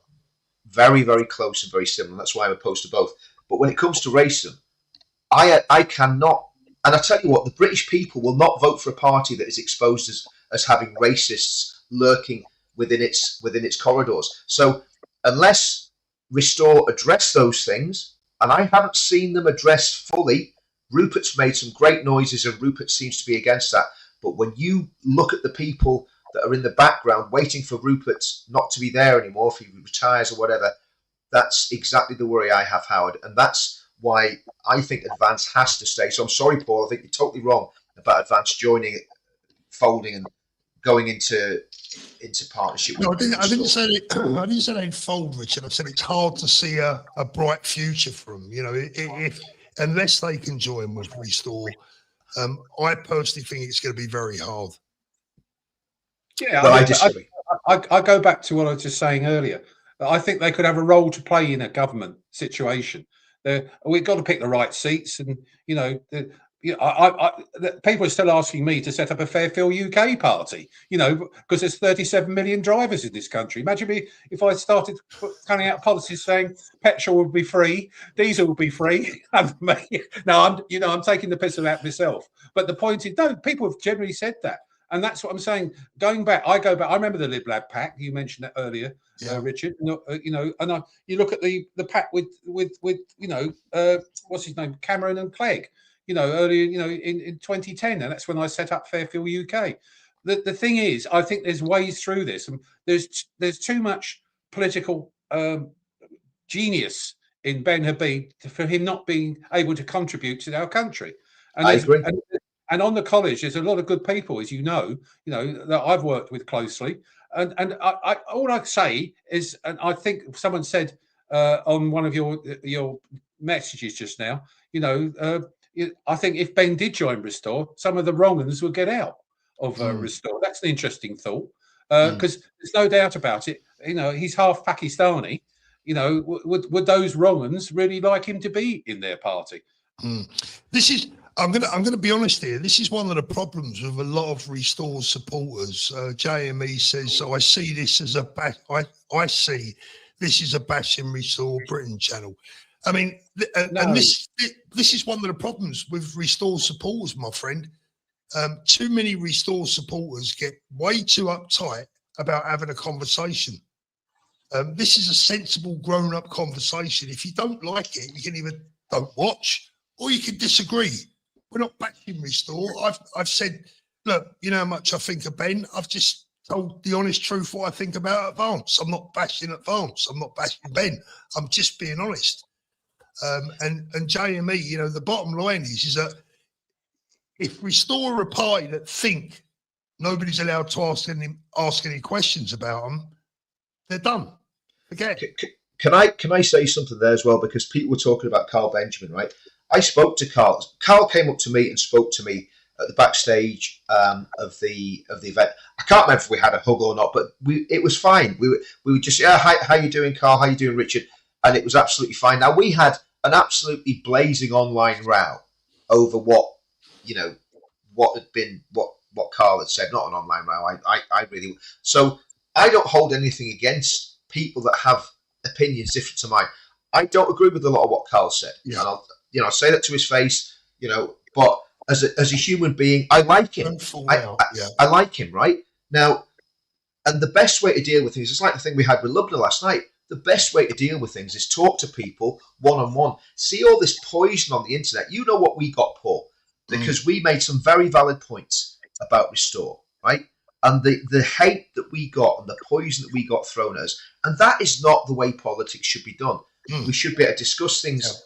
B: very, very close and very similar. That's why I'm opposed to both. But when it comes to racism, I cannot. And I tell you what, the British people will not vote for a party that is exposed as having racists lurking within its corridors. So unless Restore address those things, and I haven't seen them addressed fully. Rupert's made some great noises, and Rupert seems to be against that. But when you look at the people that are in the background waiting for Rupert not to be there anymore, if he retires or whatever, that's exactly the worry I have, Howard. And that's why I think Advance has to stay. So I'm sorry, Paul, I think you're totally wrong about Advance joining, folding and going into partnership.
A: No, I didn't say they'd fold, Richard. I said it's hard to see a bright future for them. You know, if unless they can join with Restore, I personally think it's going to be very hard.
C: Yeah, I go back to what I was just saying earlier. I think they could have a role to play in a government situation. We've got to pick the right seats, and you know, you know, people are still asking me to set up a Fairfield UK party, you know, because there's 37 million drivers in this country. Imagine me if I started carrying out policies saying petrol will be free, diesel will be free. No, I'm taking the piss out myself. But the point is, no, people have generally said that. And that's what I'm saying. Going back, I remember the Lib Lab pack. You mentioned that earlier, Richard. You know, and you look at the pack with you know, what's his name, Cameron and Clegg. You know, earlier, you know, in 2010, and that's when I set up Fairfield UK. The thing is, I think there's ways through this, and there's too much political genius in Ben Habib for him not being able to contribute to our country. And
B: I agree.
C: And on the college, there's a lot of good people, as you know, that I've worked with closely. And I all I say is, and I think someone said on one of your messages just now, you know. I think if Ben did join Restore, some of the wrong uns would get out of Restore. That's an interesting thought, because there's no doubt about it. You know, he's half Pakistani. You know, would those wrong uns really like him to be in their party?
A: This is. I'm gonna be honest here. This is one of the problems with a lot of Restore supporters. JME says, "So I see this as a bash. I see this is a bashing Restore Britain channel." I mean, and this is one of the problems with Restore supporters, my friend. Too many Restore supporters get way too uptight about having a conversation. This is a sensible, grown-up conversation. If you don't like it, you can either don't watch or you can disagree. We're not bashing Restore. I've said, look, you know how much I think of Ben. I've just told the honest truth what I think about Advance. I'm not bashing Advance. I'm not bashing Ben. I'm just being honest. And JME, you know, the bottom line is that if Restore are a party that think nobody's allowed to ask any questions about them, they're done. Forget it.
B: Can I say something there as well? Because people were talking about Carl Benjamin, right? I spoke to Carl. Carl came up to me and spoke to me at the backstage of the event. I can't remember if we had a hug or not, but it was fine. We were just, how you doing, Carl? How you doing, Richard? And it was absolutely fine. Now, we had an absolutely blazing online row over what Carl had said, not an online row. I really, so I don't hold anything against people that have opinions different to mine. I don't agree with a lot of what Carl said. Yeah. And I'll say that to his face, but as a human being, I like him. I like him, right? Now, and the best way to deal with things, it's like the thing we had with Lubna last night. The best way to deal with things is talk to people one-on-one. See all this poison on the internet. You know what we got, Paul, because we made some very valid points about Restore, right? And the hate that we got and the poison that we got thrown at us, and that is not the way politics should be done. We should be able to discuss things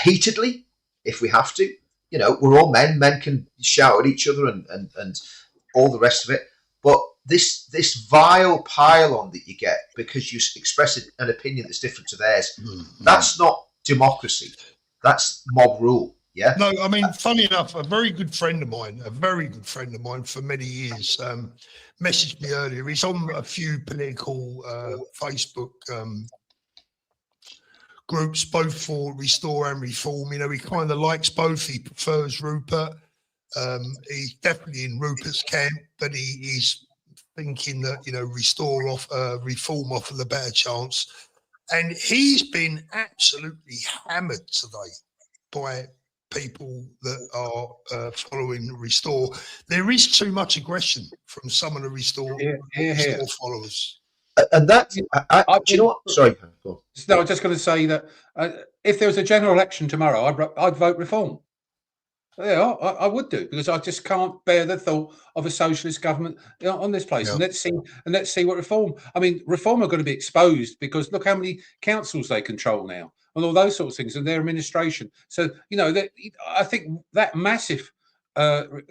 B: heatedly if we have to. We're all men. Men can shout at each other and all the rest of it. But this vile pile-on that you get because you express an opinion that's different to theirs, that's not democracy. That's mob rule. Yeah.
A: No, I mean, funny enough, a very good friend of mine for many years, messaged me earlier. He's on a few political Facebook groups, both for Restore and Reform. He kind of likes both. He prefers Rupert. He's definitely in Rupert's camp, but he's thinking that Reform offer the better chance. And he's been absolutely hammered today by people that are following Restore. There is too much aggression from some of the Restore followers.
B: And that, do you know what? Sorry.
C: No, I was just going to say that if there was a general election tomorrow, I'd vote Reform. Yeah, I would do, because I just can't bear the thought of a socialist government on this place. Yeah. And let's see what Reform. I mean, Reform are going to be exposed because look how many councils they control now, and all those sorts of things, and their administration. So I think that massive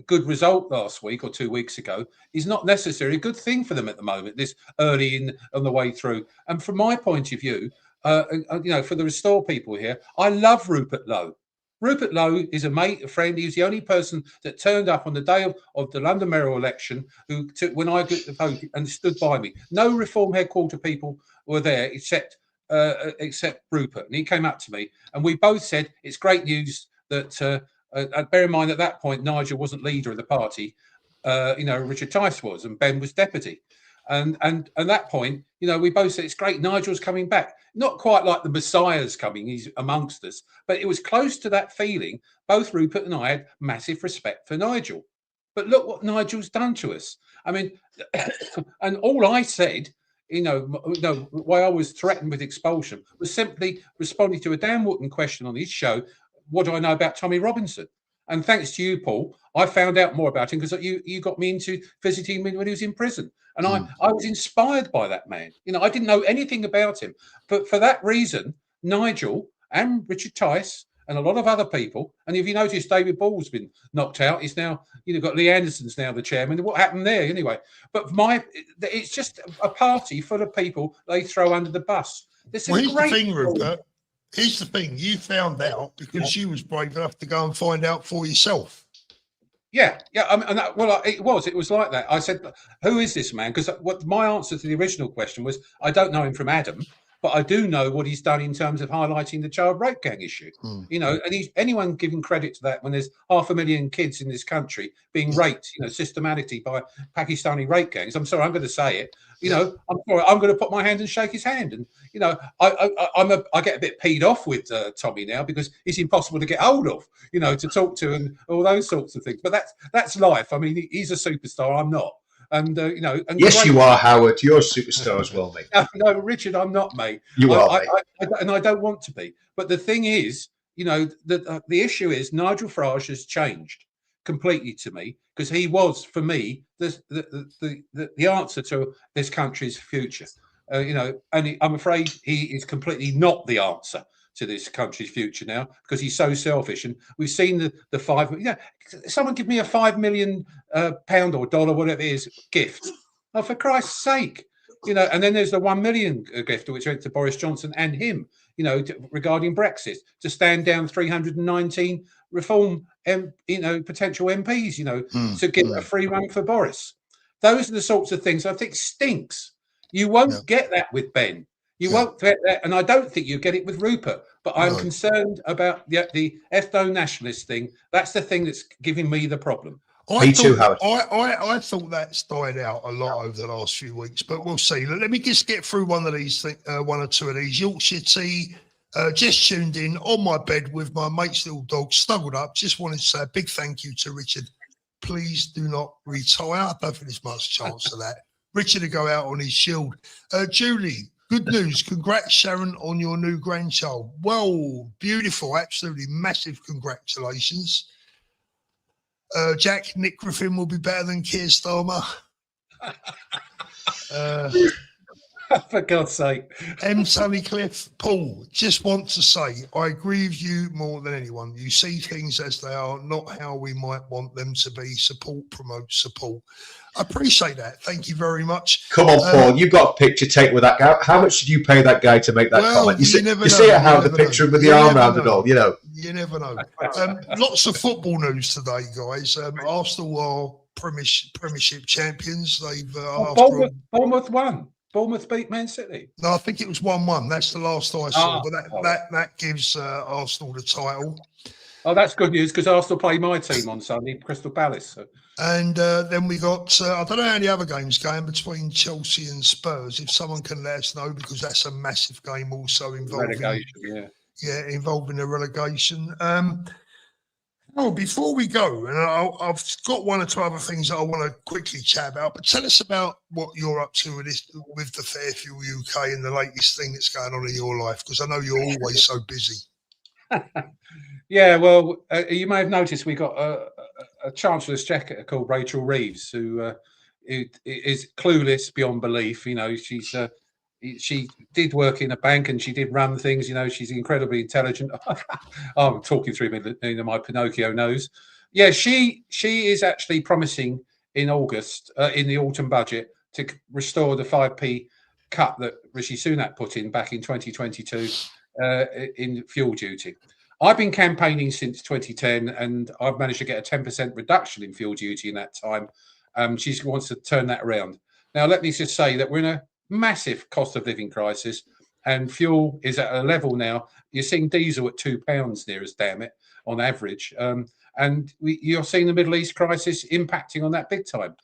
C: good result last week or 2 weeks ago is not necessarily a good thing for them at the moment. This early on the way through, and from my point of view, for the Restore people here, I love Rupert Lowe. Rupert Lowe is a mate, a friend. He was the only person that turned up on the day of the London mayoral election when I got the vote and stood by me. No Reform headquarter people were there except Rupert. And he came up to me and we both said, it's great news that bear in mind at that point, Nigel wasn't leader of the party. Richard Tice was, and Ben was deputy. And at that point, we both said, it's great, Nigel's coming back. Not quite like the Messiah's coming, he's amongst us. But it was close to that feeling. Both Rupert and I had massive respect for Nigel. But look what Nigel's done to us. I mean, and all I said, why I was threatened with expulsion, was simply responding to a Dan Wootton question on his show, what do I know about Tommy Robinson? And thanks to you, Paul, I found out more about him because you got me into visiting him when he was in prison. And I was inspired by that man. I didn't know anything about him. But for that reason, Nigel and Richard Tice and a lot of other people, and if you notice, David Ball's been knocked out. He's now, got Lee Anderson's now the chairman. What happened there anyway? But it's just a party full of people they throw under the bus.
A: Here's the thing, Rupert. Here's the thing. You found out because you was brave enough to go and find out for yourself.
C: Yeah. It was like that. I said, who is this man? Because my answer to the original question was, I don't know him from Adam. But I do know what he's done in terms of highlighting the child rape gang issue. And anyone giving credit to that when there's 500,000 kids in this country being raped, systematically by Pakistani rape gangs. I'm sorry, I'm going to say it. I'm sorry, I'm going to put my hand and shake his hand. And I get a bit peed off with Tommy now because he's impossible to get hold of, to talk to and all those sorts of things. But that's life. I mean, he's a superstar. I'm not. And and
B: yes, you are, Howard. You're a superstar as well, mate.
C: No, Richard, I'm not, mate.
B: You are,
C: and I don't want to be. But the thing is, the issue is Nigel Farage has changed completely to me because he was, for me, the answer to this country's future. And I'm afraid he is completely not the answer to this country's future now because he's so selfish. And we've seen the 5 million. Someone give me a £5 million pound or dollar, whatever it is, gift. Oh, for Christ's sake. And then there's the 1 million gift which went to Boris Johnson and him, regarding Brexit, to stand down 319 reform, potential MPs, to get a free run for Boris. Those are the sorts of things I think stinks. You won't get that with Ben. You won't get that, and I don't think you get it with Rupert. But I'm concerned about the ethno-nationalist thing. That's the thing that's giving me the problem.
A: I thought that's died out a lot over the last few weeks, but we'll see. Let me just get through one or two of these. Yorkshire Tea, just tuned in on my bed with my mate's little dog snuggled up. Just wanted to say a big thank you to Richard. Please do not retire. I don't think there's much chance of that. Richard to go out on his shield. Julie, good news. Congrats, Sharon, on your new grandchild. Well, beautiful. Absolutely massive congratulations. Nick Griffin will be better than Keir Starmer.
C: For God's sake.
A: M. Sunnycliffe, Paul, just want to say, I agree with you more than anyone. You see things as they are, not how we might want them to be. Support, promote, support. I appreciate that. Thank you very much.
B: Come on, Paul, you've got a picture taken with that guy. How much did you pay that guy to make that comment? You see how the picture with the arm around it all,
A: You never know. Lots of football news today, guys. Arsenal are Premiership champions. They've
C: Bournemouth won. Bournemouth beat Man City.
A: No, I think it was 1-1. That's the last I saw. But that gives Arsenal the title.
C: Oh, that's good news because Arsenal play my team on Sunday, Crystal Palace. So.
A: And then we got, I don't know how the other games going between Chelsea and Spurs. If someone can let us know, because that's a massive game also involving
C: relegation,
A: involving the relegation. Before we go, and I've got one or two other things that I want to quickly chat about, but tell us about what you're up to with the Fairfield UK and the latest thing that's going on in your life, because I know you're always so busy.
C: Yeah, well, you may have noticed we got a Chancellor's Checker called Rachel Reeves, who is clueless beyond belief. She did work in a bank and she did run things. She's incredibly intelligent. I'm talking through my Pinocchio nose. Yeah, she is actually promising in August, in the autumn budget, to restore the 5p cut that Rishi Sunak put in back in 2022 in fuel duty. I've been campaigning since 2010 and I've managed to get a 10% reduction in fuel duty in that time. She wants to turn that around. Now, let me just say that we're in a massive cost of living crisis and fuel is at a level now. You're seeing diesel at £2 near us, damn it, on average. And you're seeing the Middle East crisis impacting on that big time.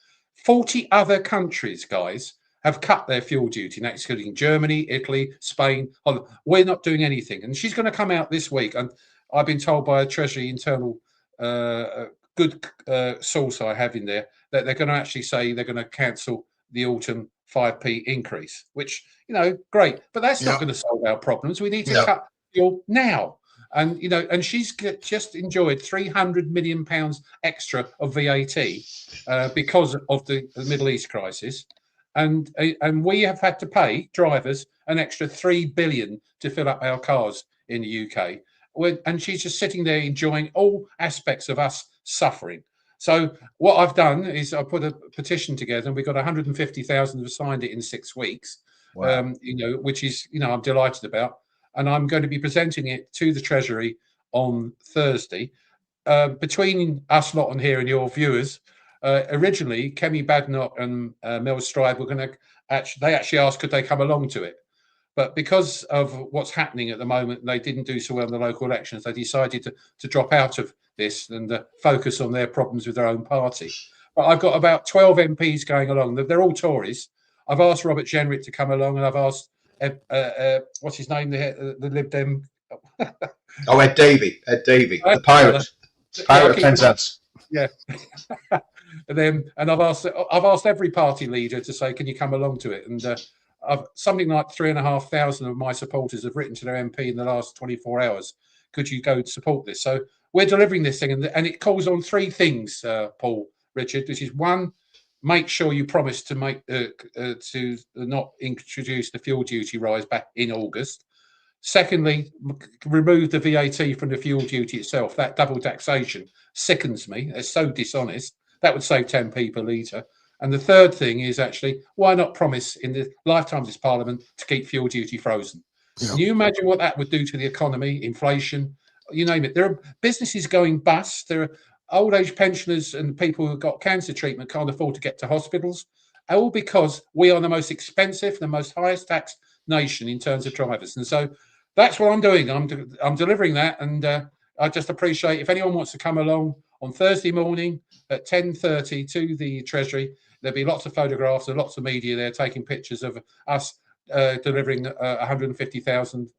C: 40 other countries, guys, have cut their fuel duty, and that's including Germany, Italy, Spain. We're not doing anything. And she's going to come out this week. And I've been told by a Treasury internal good source I have in there that they're going to actually say they're going to cancel the autumn 5p increase, which, great. But that's not going to solve our problems. We need to cut fuel now. And, and she's just enjoyed £300 million extra of VAT because of the Middle East crisis. And we have had to pay drivers an extra $3 billion to fill up our cars in the UK. And she's just sitting there enjoying all aspects of us suffering. So what I've done is I put a petition together, and we got 150,000 have signed it in 6 weeks. Wow. Which is, I'm delighted about. And I'm going to be presenting it to the Treasury on Thursday. Between us lot on here and your viewers, originally Kemi Badenoch and Mel Stride were going to actually asked could they come along to it. But because of what's happening at the moment, they didn't do so well in the local elections. They decided to drop out of this and focus on their problems with their own party. But I've got about 12 MPs going along. They're all Tories. I've asked Robert Jenrick to come along, and I've asked what's his name? The Lib Dem.
B: Ed Davey, the pirate, pirate of Penzance.
C: Yeah. and I've asked every party leader to say, can you come along to it? And something like 3,500 of my supporters have written to their MP in the last 24 hours. Could you go support this? So we're delivering this thing, and it calls on 3 things, Paul, Richard, which is 1, make sure you promise to to not introduce the fuel duty rise back in August. Secondly, remove the VAT from the fuel duty itself. That double taxation sickens me. It's so dishonest. That would save 10p per litre. And the third thing is actually, why not promise in the lifetime of this Parliament to keep fuel duty frozen? Yeah. Can you imagine what that would do to the economy, inflation, you name it? There are businesses going bust. There are old age pensioners and people who've got cancer treatment can't afford to get to hospitals, all because we are the most expensive, the most highest taxed nation in terms of drivers. And so that's what I'm doing. I'm delivering that, and I just appreciate if anyone wants to come along on Thursday morning at 10:30 to the Treasury. There'll be lots of photographs and lots of media there taking pictures of us delivering 150,000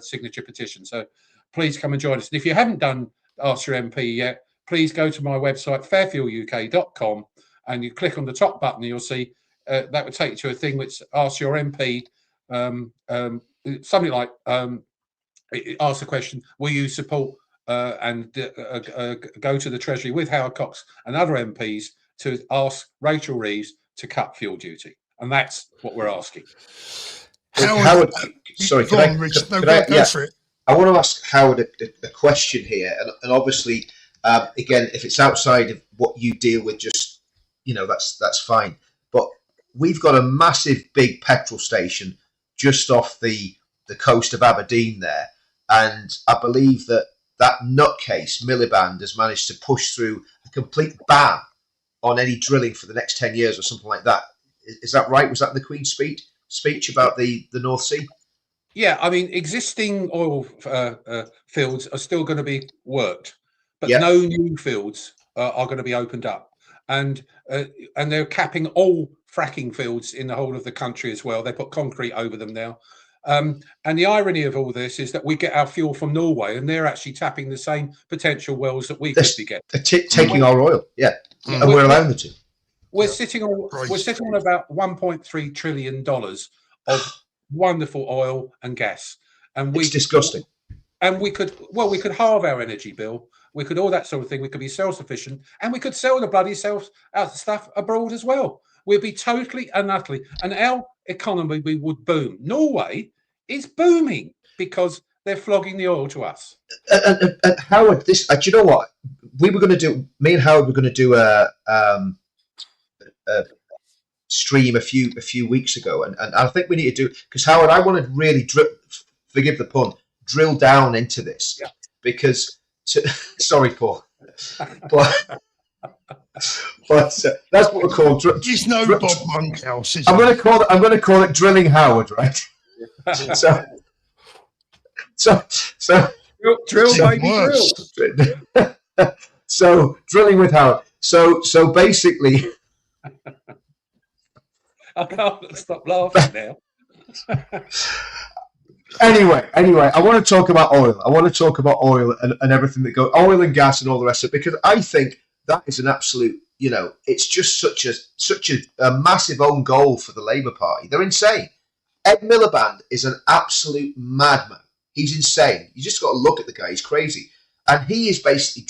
C: signature petition. So please come and join us. And if you haven't done Ask Your MP yet, please go to my website, fairfueluk.com, and you click on the top button, and you'll see that would take you to a thing which asks your MP something like, ask the question, will you support and go to the Treasury with Howard Cox and other MPs to ask Rachel Reeves to cut fuel duty? And that's what we're asking.
B: Howard, sorry,
A: go on, Rich. No, go for it.
B: I want to ask Howard a question here, and obviously, again, if it's outside of what you deal with, just that's fine. But we've got a massive, big petrol station just off the coast of Aberdeen there, and I believe that nutcase Miliband has managed to push through a complete ban on any drilling for the next 10 years or something like that. Is that right? Was that the Queen's speech about the North Sea?
C: Yeah, I mean, existing oil fields are still going to be worked, but no new fields are going to be opened up. And they're capping all fracking fields in the whole of the country as well. They put concrete over them now. And the irony of all this is that we get our fuel from Norway, and they're actually tapping the same potential wells that we could be getting.
B: They're taking our oil, and we're allowing them to.
C: We're sitting on about $1.3 trillion of wonderful oil and gas, and
B: it's disgusting.
C: And we could halve our energy bill. We could all that sort of thing. We could be self-sufficient, and we could sell the bloody stuff abroad as well. We'd be totally and utterly, and our economy would boom. Norway is booming because they're flogging the oil to us.
B: And Howard, do you know what we were going to do? Me and Howard were going to do a stream a few weeks ago, and I think we need to do, because Howard, I want to really forgive the pun, drill down into this, because sorry, Paul, but that's what we're called.
A: There's no Bob Monkhouse.
B: I'm going to call it drilling Howard, right? so, so
C: drill, baby,
A: Worse.
C: drill.
B: So drilling with Howard. So basically,
C: I can't stop laughing now.
B: anyway, I want to talk about oil. I want to talk about oil and everything that goes, oil and gas and all the rest of it, because I think that is an absolute, it's just such a massive own goal for the Labour Party. They're insane. Ed Miliband is an absolute madman. He's insane. You just got to look at the guy. He's crazy. And he is basically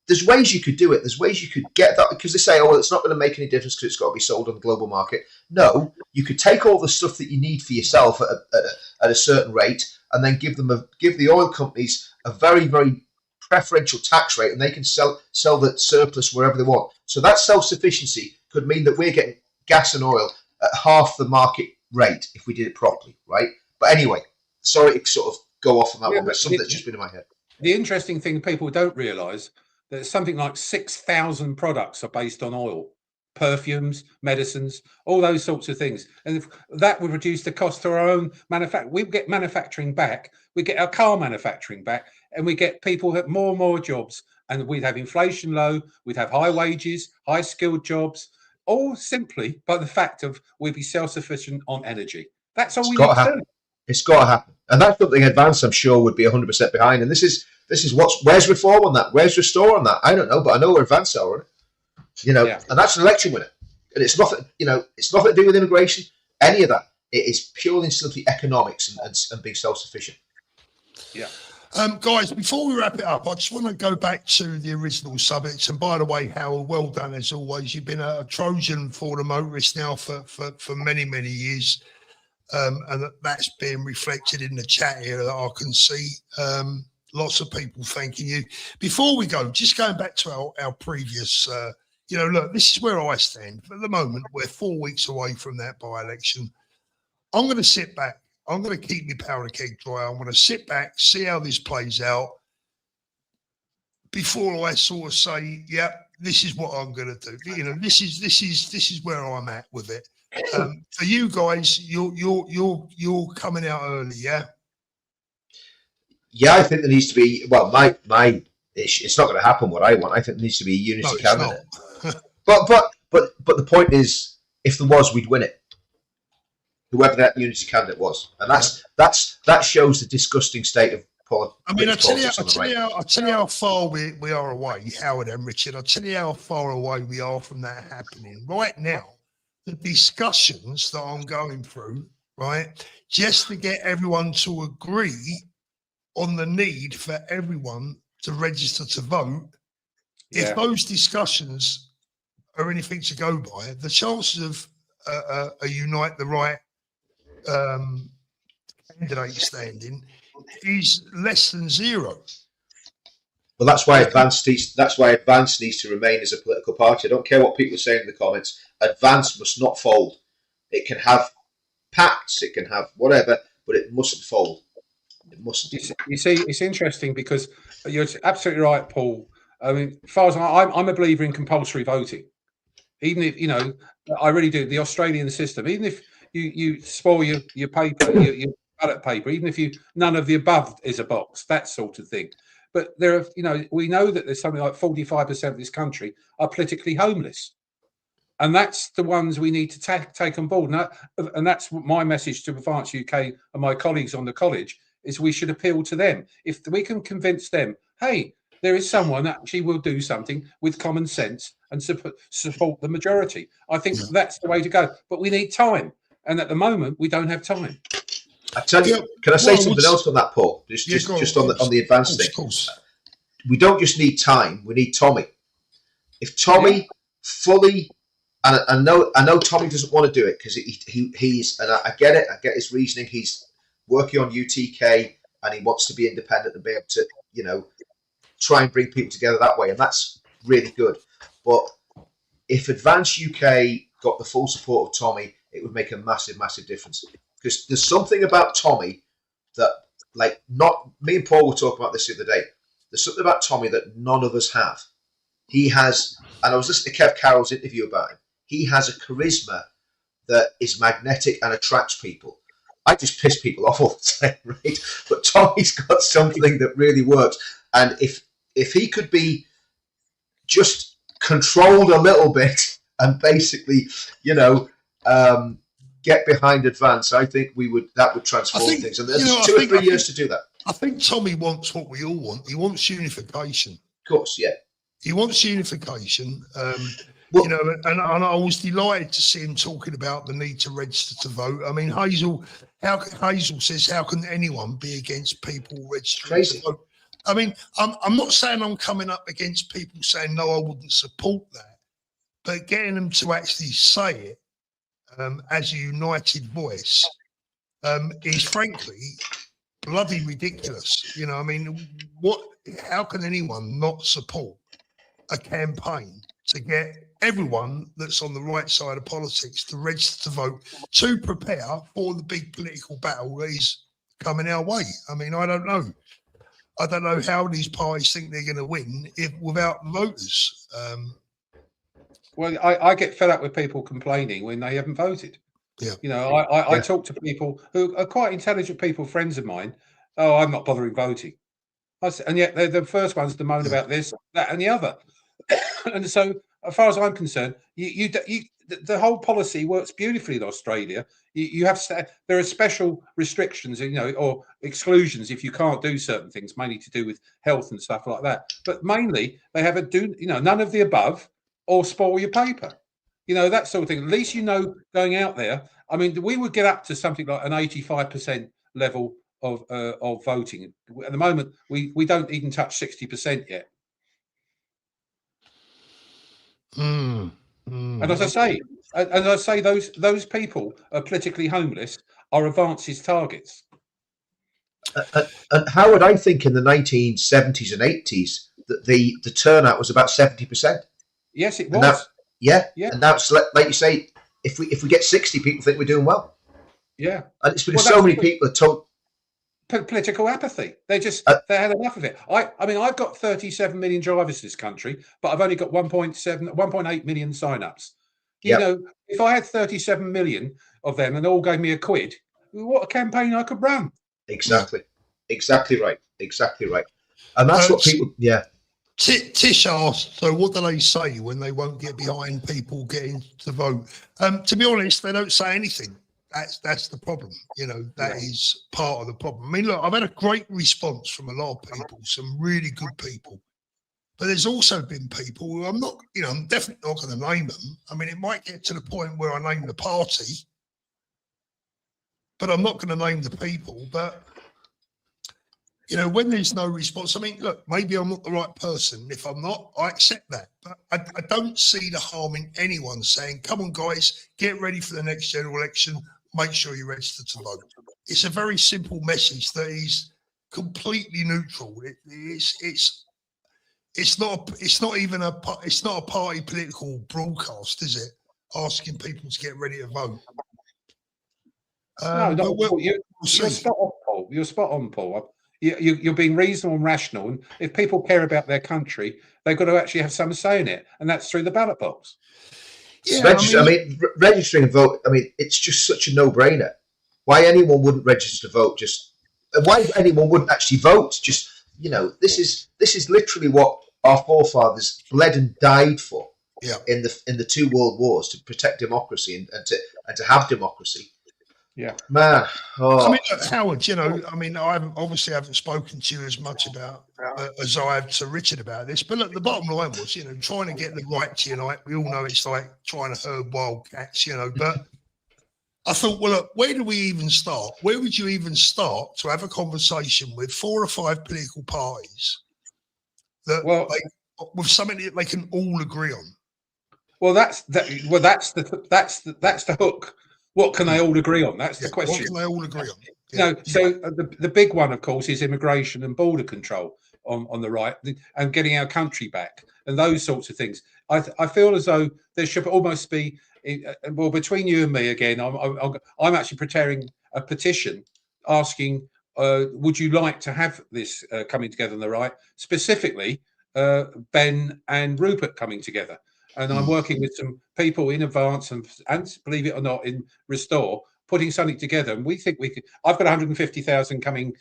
B: there's ways you could do it. There's ways you could get that, because they say, oh, well, it's not going to make any difference because it's got to be sold on the global market. No, you could take all the stuff that you need for yourself at a certain rate, and then give the oil companies a very, very preferential tax rate, and they can sell the surplus wherever they want. So that self-sufficiency could mean that we're getting gas and oil at half the market rate if we did it properly, right? But anyway, sorry to sort of go off on that one, but something that's just been in my head.
C: The interesting thing people don't realise that something like 6,000 products are based on oil, perfumes, medicines, all those sorts of things. And if that would reduce the cost to our own manufacturing. We get manufacturing back, we get our car manufacturing back, and we get people have more and more jobs, and we'd have inflation low, we'd have high wages, high skilled jobs, all simply by the fact of we'd be self-sufficient on energy. That's all we need to do.
B: It's got to happen. And that's something Advance, I'm sure, would be 100% behind. And this is where's reform on that? Where's restore on that? I don't know, but I know where Advance are on it. And that's an election winner. And it's nothing, it's nothing to do with immigration, any of that. It is purely and simply economics and being self-sufficient.
C: Yeah.
A: Guys, before we wrap it up, I just want to go back to the original subject. And by the way, Howard, well done as always. You've been a Trojan for the motorists now for many, many years. And that's being reflected in the chat here that I can see. Lots of people thanking you. Before we go, just going back to our previous, look, this is where I stand. For the moment, we're 4 weeks away from that by-election. I'm going to sit back. I'm going to keep my powder keg dry. I'm going to sit back, see how this plays out before I sort of say, yeah, this is what I'm going to do. This is where I'm at with it. For you guys, you're coming out early, yeah?
B: Yeah, I think there needs to be. Well, my it's not going to happen. What I want, I think there needs to be a unity candidate. but the point is, if there was, we'd win it. Whoever that unity candidate was, and that shows the disgusting state of politics.
A: I mean, I'll tell you how far we are away, Howard and Richard. I'll tell you how far away we are from that happening right now. The discussions that I'm going through, right, just to get everyone to agree on the need for everyone to register to vote. Yeah. If those discussions are anything to go by, the chances of a unite the right candidate standing is less than zero.
B: Well, that's why Advance needs to remain as a political party. I don't care what people are saying in the comments. Advance must not fold. It can have pacts, it can have whatever, but it mustn't fold. It mustn't.
C: You see, it's interesting because you're absolutely right, Paul. I mean, as far as I'm a believer in compulsory voting. Even if, I really do. The Australian system, even if you spoil your paper, your ballot paper, even if none of the above is a box, that sort of thing. But there are, we know that there's something like 45% of this country are politically homeless. And that's the ones we need to take on board. And that's my message to Advance UK and my colleagues on the college, is we should appeal to them. If we can convince them, hey, there is someone that actually will do something with common sense and support the majority. I think that's the way to go. But we need time. And at the moment, we don't have time.
B: I tell you, can I say something else on that, Paul? Just on the Advance thing. We don't just need time, we need Tommy. If Tommy fully, and I know Tommy doesn't want to do it because he's, and I get it, I get his reasoning, he's working on UTK and he wants to be independent and be able to, try and bring people together that way, and that's really good. But if Advance UK got the full support of Tommy, it would make a massive, massive difference. Because there's something about Tommy that, me and Paul were talking about this the other day. There's something about Tommy that none of us have. He has, and I was listening to Kev Carroll's interview about him, he has a charisma that is magnetic and attracts people. I just piss people off all the time, right? But Tommy's got something that really works, and if he could be just controlled a little bit and basically, get behind advance, I think that would transform things. And there's 2 or 3 years to do that.
A: I think Tommy wants what we all want. He wants unification.
B: Of course, yeah.
A: He wants unification. And I was delighted to see him talking about the need to register to vote. I mean, Hazel says, how can anyone be against people registering to vote? I mean, I'm not saying I'm coming up against people saying, no, I wouldn't support that, but getting them to actually say it as a united voice is frankly bloody ridiculous. I mean, how can anyone not support a campaign to get everyone that's on the right side of politics to register to vote, to prepare for the big political battle that is coming our way? I mean, I don't know how these parties think they're going to win without voters.
C: Well, I get fed up with people complaining when they haven't voted.
A: Yeah.
C: I talk to people who are quite intelligent people, friends of mine. Oh, I'm not bothering voting. And yet they're the first ones to moan about this, that, and the other. And so, as far as I'm concerned, the whole policy works beautifully in Australia. There are special restrictions, or exclusions if you can't do certain things, mainly to do with health and stuff like that. But mainly, they have none of the above, or spoil your paper. That sort of thing. At least going out there. I mean, we would get up to something like an 85% level of voting. At the moment, we don't even touch 60% yet. And as I say, those people are politically homeless are Advance's targets.
B: And Howard, I think in the 1970s and 80s that the turnout was about 70%.
C: Yes, it was.
B: And that's like you say, if we get 60, people think we're doing well.
C: Yeah,
B: and it's because so many people are told.
C: Political apathy. They had enough of it. I mean, I've got 37 million drivers in this country, but I've only got 1.8 million sign-ups. If I had 37 million of them and they all gave me £1, what a campaign I could run.
B: Exactly right. And that's what people. Yeah.
A: Tish asked, so what do they say when they won't get behind people getting to vote? To be honest, they don't say anything. That's the problem. That is part of the problem. I mean, look, I've had a great response from a lot of people, some really good people. But there's also been people who I'm definitely not going to name them. I mean, it might get to the point where I name the party, but I'm not going to name the people. But, when there's no response, I mean, look, maybe I'm not the right person. If I'm not, I accept that. But I don't see the harm in anyone saying, come on, guys, get ready for the next general election. Make sure you register to vote. It's a very simple message that is completely neutral. It's not a party political broadcast, is it? Asking people to get ready to vote.
C: You're spot on, Paul. You're spot on, Paul. You're being reasonable and rational, and if people care about their country, they've got to actually have some say in it, and that's through the ballot box.
B: Yeah, registering a vote. I mean, it's just such a no-brainer. Why anyone wouldn't register to vote? Why anyone wouldn't actually vote? This is literally what our forefathers bled and died for.
A: Yeah.
B: In the 2 world wars, to protect democracy and to have democracy.
C: Yeah,
B: man.
A: I mean, Howard, I haven't spoken to you as much about as I have to Richard about this. But look, the bottom line was, trying to get the right to unite. We all know it's like trying to herd wild cats, But I thought, well, look, where do we even start? Where would you even start to have a conversation with 4 or 5 political parties with something that they can all agree on?
C: Well, that's the hook. What can they all agree on? That's the question.
A: What can they all agree on?
C: The big one, of course, is immigration and border control on the right, and getting our country back, and those sorts of things. I feel as though there should almost be, between you and me again, I'm actually preparing a petition asking, would you like to have this coming together on the right, specifically Ben and Rupert coming together? And I'm working with some people in Advance and believe it or not, in Restore, putting something together, and we think we could. I've got 150,000 coming,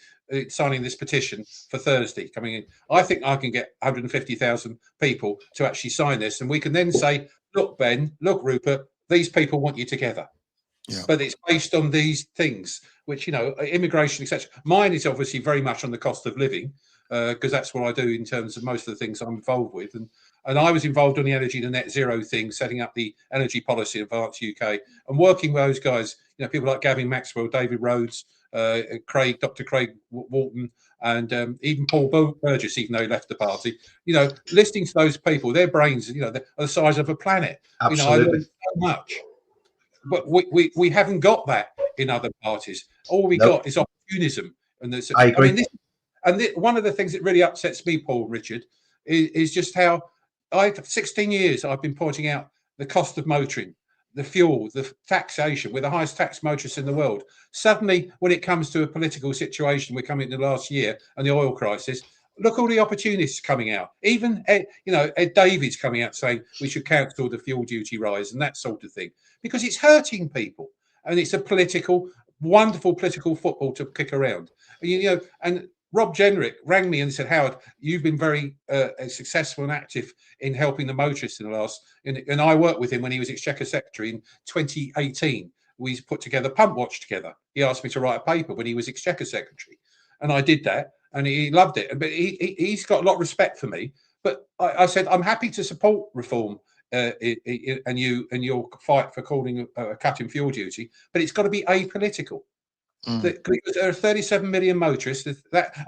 C: signing this petition for Thursday coming in. I think I can get 150,000 people to actually sign this, and we can then say, look, Ben, look, Rupert, these people want you together.
A: Yeah.
C: But it's based on these things, which, you know, immigration, etc. Mine is obviously very much on the cost of living, because that's what I do in terms of most of the things I'm involved with. And I was involved on the energy, the net zero thing, setting up the energy policy Advance UK, and working with those guys, you know, people like Gavin Maxwell, David Rhodes, Dr. Craig Walton, and even Paul Burgess, even though he left the party. You know, listening to those people, their brains, you know, are the size of a planet.
B: Absolutely.
C: You know, I learned so much. But we haven't got that in other parties. All we got is opportunism. And
B: I agree.
C: I mean, one of the things that really upsets me, Paul, Richard, is just how 16 years I've been pointing out the cost of motoring, the fuel, the taxation. We're the highest taxed motorists in the world. Suddenly, when it comes to a political situation, we're coming into last year and the oil crisis. Look, all the opportunists coming out. Even Ed David's coming out saying we should cancel the fuel duty rise and that sort of thing, because it's hurting people, and it's a wonderful political football to kick around. You know, and Rob Jenrick rang me and said, Howard, you've been very successful and active in helping the motorists in the last. And I worked with him when he was Exchequer Secretary in 2018. We put together Pump Watch together. He asked me to write a paper when he was Exchequer Secretary, and I did that. And he loved it. But he's got a lot of respect for me. But I said, I'm happy to support reform and your fight for calling a cut in fuel duty, but it's got to be apolitical. Because there are 37 million motorists,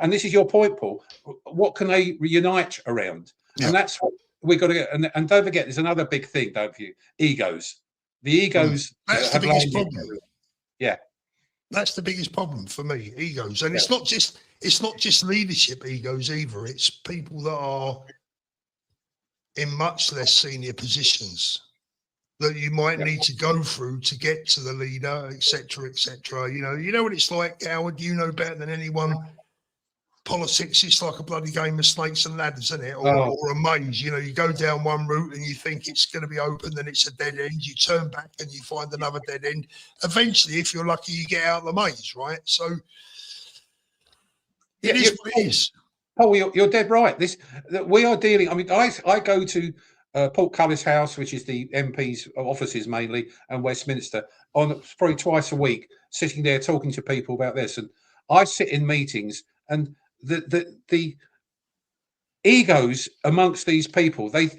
C: and this is your point, Paul. What can they reunite around? Yeah. And that's what we've got to get. And don't forget, there's another big thing, don't you? Egos. The egos.
A: That's the biggest problem.
C: Yeah.
A: That's the biggest problem for me, egos. And it's not just leadership egos either. It's people that are in much less senior positions that you might need to go through to get to the leader, etc., etc. You know what it's like, Howard. You know better than anyone. Politics is like a bloody game of snakes and ladders, isn't it? Or a maze. You know, you go down one route and you think it's going to be open, then it's a dead end. You turn back and you find another dead end. Eventually, if you're lucky, you get out of the maze, right? So it is what it is.
C: Paul, you're dead right. We are dealing. I mean, I go to Portcullis House, which is the MP's offices mainly, and Westminster, on probably twice a week, sitting there talking to people about this. And I sit in meetings, and the egos amongst these people, they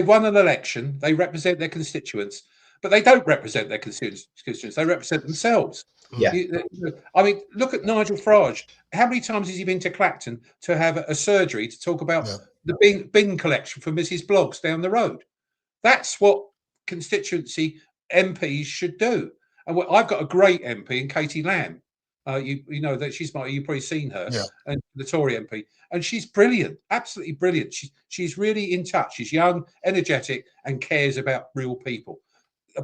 C: won an election, they represent their constituents, but they don't represent their constituents. They represent themselves.
B: Yeah.
C: I mean, look at Nigel Farage. How many times has he been to Clacton to have a surgery to talk about the bin collection for Mrs. Bloggs down the road? That's what constituency MPs should do. And I've got a great MP in Katie Lamb. You know that you've probably seen her, and the Tory MP, and she's brilliant, absolutely brilliant. She's really in touch. She's young, energetic, and cares about real people.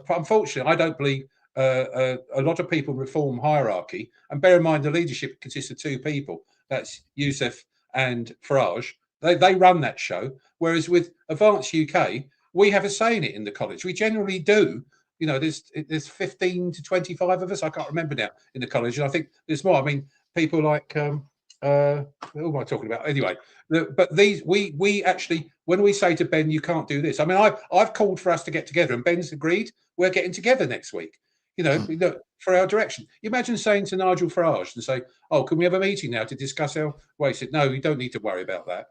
C: Unfortunately, I don't believe a lot of people reform hierarchy, and bear in mind the leadership consists of two people. That's Youssef and Farage. They run that show. Whereas with Advance UK, we have a say in it in the college. We generally do. You know, there's 15 to 25 of us. I can't remember now in the college, and I think there's more. I mean, people like who am I talking about? Anyway, but we actually, when we say to Ben, you can't do this. I mean, I've called for us to get together, and Ben's agreed. We're getting together next week. You know, for our direction. You imagine saying to Nigel Farage and say, "Oh, can we have a meeting now to discuss our way?" He said, "No, you don't need to worry about that."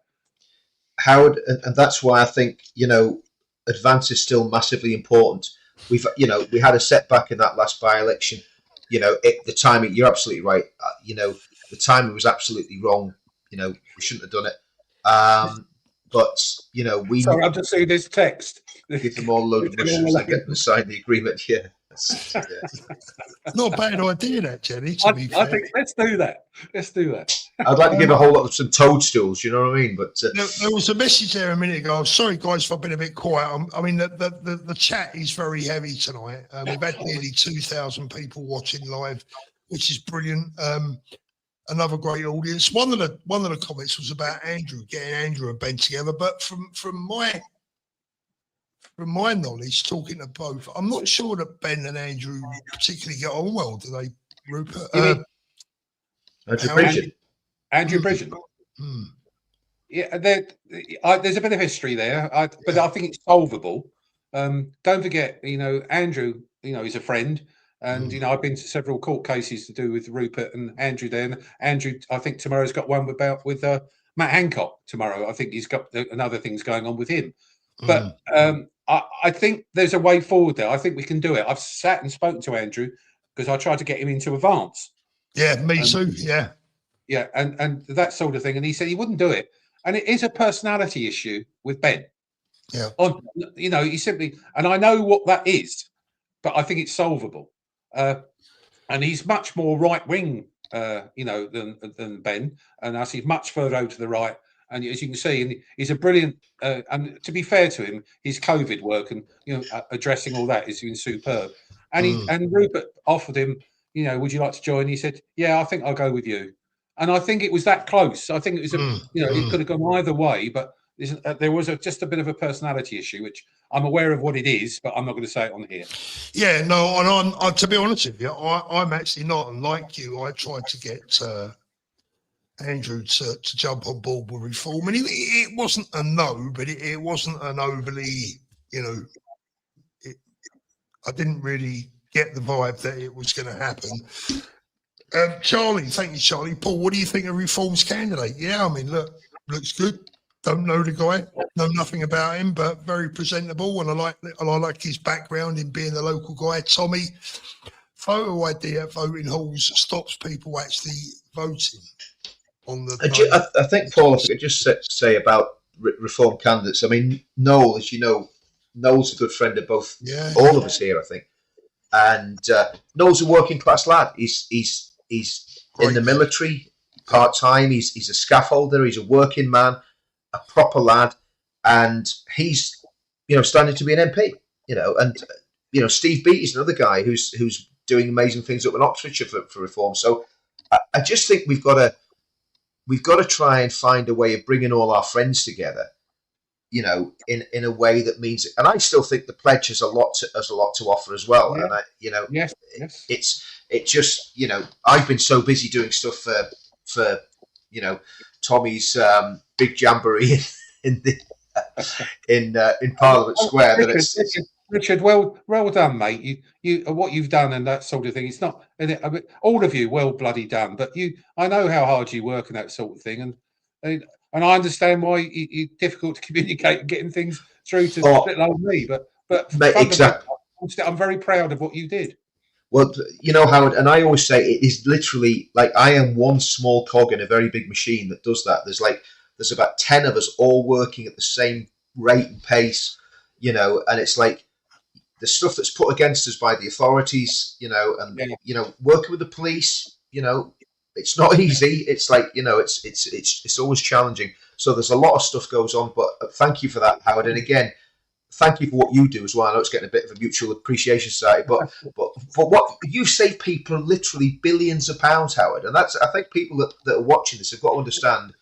B: Howard, and that's why I think advance is still massively important. We had a setback in that last by-election. The timing. You're absolutely right. The timing was absolutely wrong. We shouldn't have done it. But we.
C: Sorry, I'm just seeing this text.
B: Give them all a load of mushrooms and get them to sign the agreement. Yeah.
A: Not a bad idea, that, Jenny.
C: I think let's do that.
B: I'd like to give a whole lot of some toadstools. You know what I mean? But
A: there was a message there a minute ago. Sorry, guys, if I've been a bit quiet. I mean, the chat is very heavy tonight. We've had nearly 2,000 people watching live, which is brilliant. Another great audience. One of the comments was about getting Andrew and Ben together. But from my from my knowledge, talking to both, I'm not sure that Ben and Andrew particularly get on well, do they, Rupert?
B: Andrew Bridget.
C: Andrew Bridget. Yeah, there's a bit of history there, but I think it's solvable. Don't forget, Andrew, is a friend. And, I've been to several court cases to do with Rupert and Andrew there. And Andrew, I think tomorrow's got one with Matt Hancock tomorrow. I think he's got another things going on with him. But I think there's a way forward there. I think we can do it. I've sat and spoken to Andrew because I tried to get him into Advance.
A: Yeah, me too. Yeah.
C: Yeah, and that sort of thing. And he said he wouldn't do it. And it is a personality issue with Ben.
A: Yeah.
C: He simply, and I know what that is, but I think it's solvable. And he's much more right wing, than Ben, and I see much further over to the right. And as you can see, and he's a brilliant. And to be fair to him, his COVID work and addressing all that has been superb. And and Rupert offered him, would you like to join? He said, yeah, I think I'll go with you. And I think it was that close. I think it was, it could have gone either way, but there was just a bit of a personality issue, which I'm aware of what it is, but I'm not going to say it on here.
A: Yeah, no, and I'm to be honest with you, I'm actually not. And like you, I tried to get Andrew to jump on board with reform, and it wasn't a no, but it wasn't an overly, I didn't really get the vibe that it was going to happen. Charlie, thank you, Charlie. Paul, what do you think of Reform's candidate? Yeah, I mean, looks good. Don't know the guy, know nothing about him, but very presentable, and I like his background in being a local guy. Tommy, photo ID at voting halls stops people actually voting on the.
B: I think, Paul, if I could just say about Reform candidates. I mean, Noel, as you know, Noel's a good friend of all of us here, I think, and Noel's a working class lad. He's in the military part time. He's a scaffolder. He's a working man, a proper lad, and he's standing to be an MP. And Steve Beattie's another guy who's doing amazing things up in Oxfordshire for Reform. So I just think we've got to try and find a way of bringing all our friends together. In a way that means, and I still think the pledge has a lot to offer as well. Yeah. And
C: yes.
B: It's just I've been so busy doing stuff for Tommy's big jamboree in Parliament Square. That
C: Richard, well done, mate. You what you've done and that sort of thing. It's not all of you well bloody done, but I know how hard you work and that sort of thing, and I understand why it's difficult to communicate and getting things through to little old me. But
B: mate, exactly.
C: I'm very proud of what you did.
B: Well, Howard, and I always say it is literally like I am one small cog in a very big machine that does that. There's about 10 of us all working at the same rate and pace, and it's like the stuff that's put against us by the authorities, and working with the police, it's not easy. It's like, it's always challenging. So there's a lot of stuff goes on, but thank you for that, Howard. And again, thank you for what you do as well. I know it's getting a bit of a mutual appreciation society, but for what you save people literally billions of pounds, Howard. And I think people that are watching this have got to understand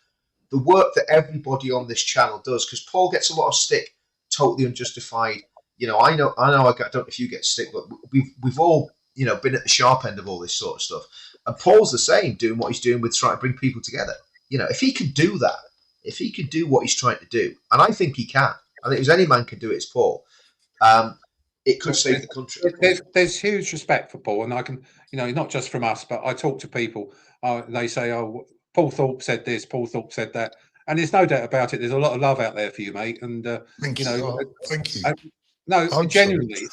B: the work that everybody on this channel does, because Paul gets a lot of stick, totally unjustified. I know. I don't know if you get stick, but we've all, been at the sharp end of all this sort of stuff. And Paul's the same, doing what he's doing with trying to bring people together. If he could do that, if he could do what he's trying to do, and I think he can. I think if any man can do it, it's Paul. It could save the country.
C: There's huge respect for Paul, and I can, not just from us, but I talk to people. They say, "Oh, Paul Thorpe said this, Paul Thorpe said that," and there's no doubt about it. There's a lot of love out there for you, mate. And
A: thank you. Thank you.
C: No, genuinely,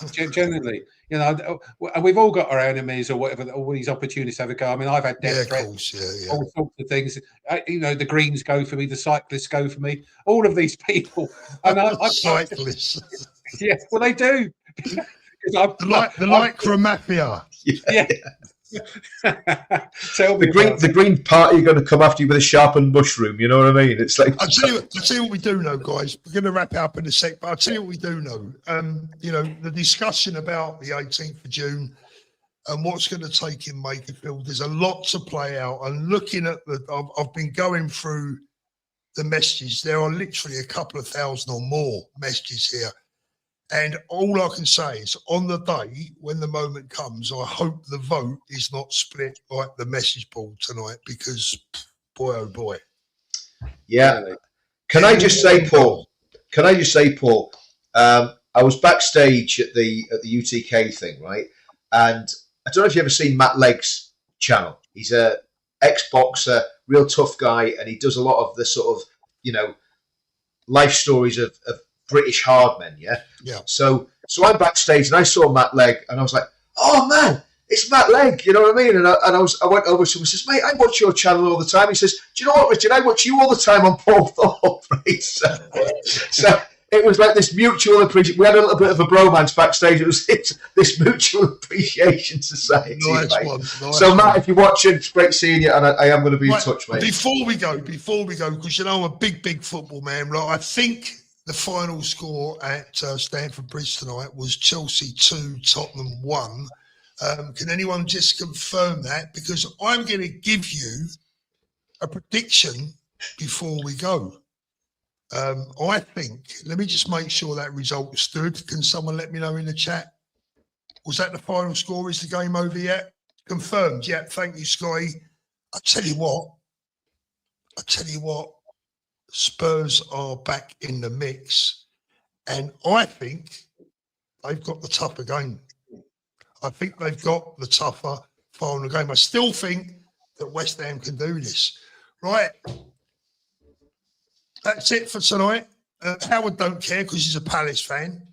C: and we've all got our enemies or whatever, all these opportunities to have a go. I mean, I've had death threats, all sorts of things. The Greens go for me, the cyclists go for me, all of these people. And
A: cyclists.
C: Yeah, well, they do.
A: the Lycra Mafia.
C: Yeah.
B: The Green Party are going to come after you with a sharpened mushroom. You know what I mean? It's like
A: I'll tell you what we do know, guys. We're going to wrap it up in a sec, but I'll tell you what we do know. The discussion about the 18th of June and what's going to take in Makerfield. There's a lot to play out. And looking at I've been going through the messages. There are literally a couple of thousand or more messages here. And all I can say is, on the day when the moment comes, I hope the vote is not split like the message board tonight, because boy, oh boy.
B: Yeah. Can I just say, Paul? I was backstage at the UTK thing, right? And I don't know if you've ever seen Matt Legg's channel. He's a ex-boxer, real tough guy, and he does a lot of the sort of, life stories of British hard men, yeah?
A: Yeah.
B: So I'm backstage and I saw Matt Legg and I was like, oh man, it's Matt Legg, you know what I mean? And I went over to him and says, mate, I watch your channel all the time. He says, do you know what, Richard? I watch you all the time on Paul Thorpe, right? So it was like this mutual appreciation. We had a little bit of a bromance backstage. It was this mutual appreciation society.
A: Nice
B: so, Matt,
A: one.
B: if you're watching, it's great seeing you, and I am going to be in touch, mate.
A: Before we go, because I'm a big football man, right? I think the final score at Stamford Bridge tonight was Chelsea 2, Tottenham 1. Can anyone just confirm that? Because I'm going to give you a prediction before we go. I think, let me just make sure that result stood. Can someone let me know in the chat? Was that the final score? Is the game over yet? Confirmed. Yeah, thank you, Sky. I tell you what, Spurs are back in the mix, and I think they've got the tougher game. I think they've got the tougher final game. I still think that West Ham can do this. Right. That's it for tonight. Howard don't care because he's a Palace fan.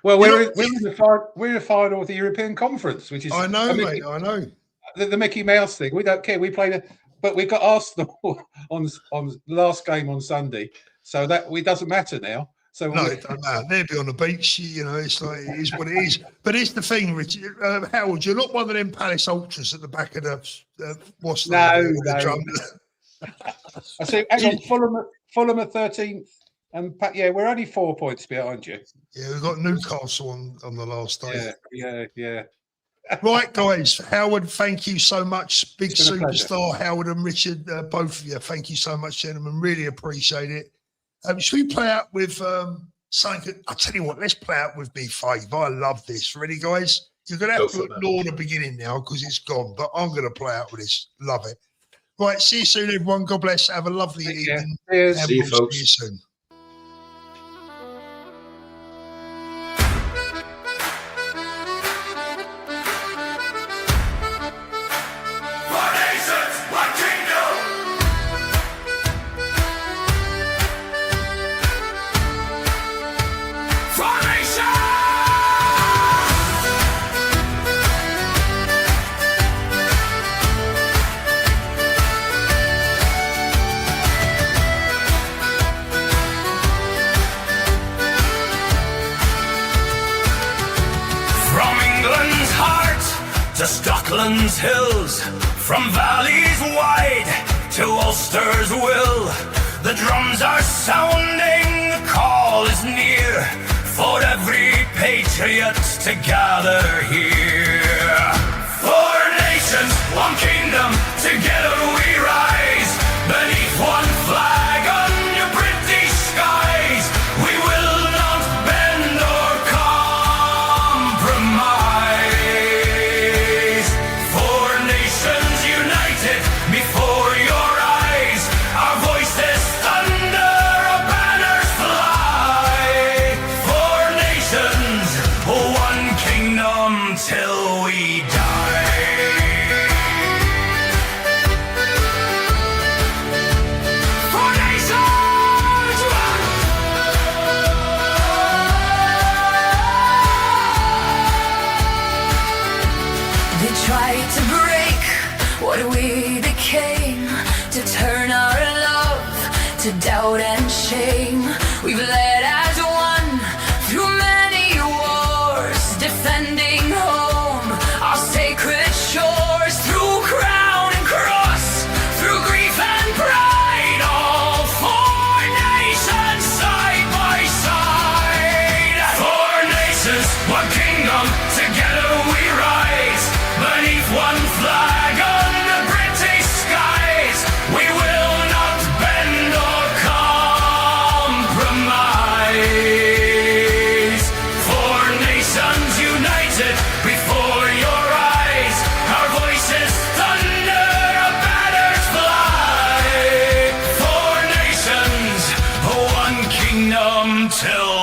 C: Well, we're in the final of the European Conference, which is
A: I know, mate. I know
C: the Mickey Mouse thing. We don't care. We play but we've got Arsenal on the last game on Sunday, so that it doesn't matter now. So
A: no, it doesn't matter. They'll be on the beach. It's like it is what it is. But it's the thing, Richard. Howard, you're not one of them Palace ultras at the back of the what's the drum.
C: I see. Hang on, Fulham are 13th, and we're only 4 points behind you.
A: Yeah, we've got Newcastle on the last day.
C: Yeah.
A: Right, guys. Howard, thank you so much. Big superstar, Howard and Richard, both of you. Thank you so much, gentlemen. Really appreciate it. Should we play out with something? I'll tell you what, let's play out with Me Fave. I love this. Ready, guys? You're going to have to ignore the beginning now because it's gone, but I'm going to play out with this. Love it. Right, see you soon, everyone. God bless. Have a lovely evening.
B: See you, folks.
A: See you soon.
J: Scotland's hills, from valleys wide to Ulster's will, the drums are sounding, the call is near, for every patriot to gather here. 4 nations, 1 kingdom, together we rise, beneath 1 flag under British skies. We will not bend or compromise. Before your eyes, our voices thunder, our banners fly. 4 nations, 1 kingdom till we die. 4 nations,
K: They tried to break what we became, to turn our love to doubt and shame. We've led as one through many wars, defending home, our sacred shores, through crown and cross, through grief and pride, all 4 nations side by side. 4 nations, 1 kingdom, together we rise, beneath 1 flag under British skies. We will not bend or compromise.
J: until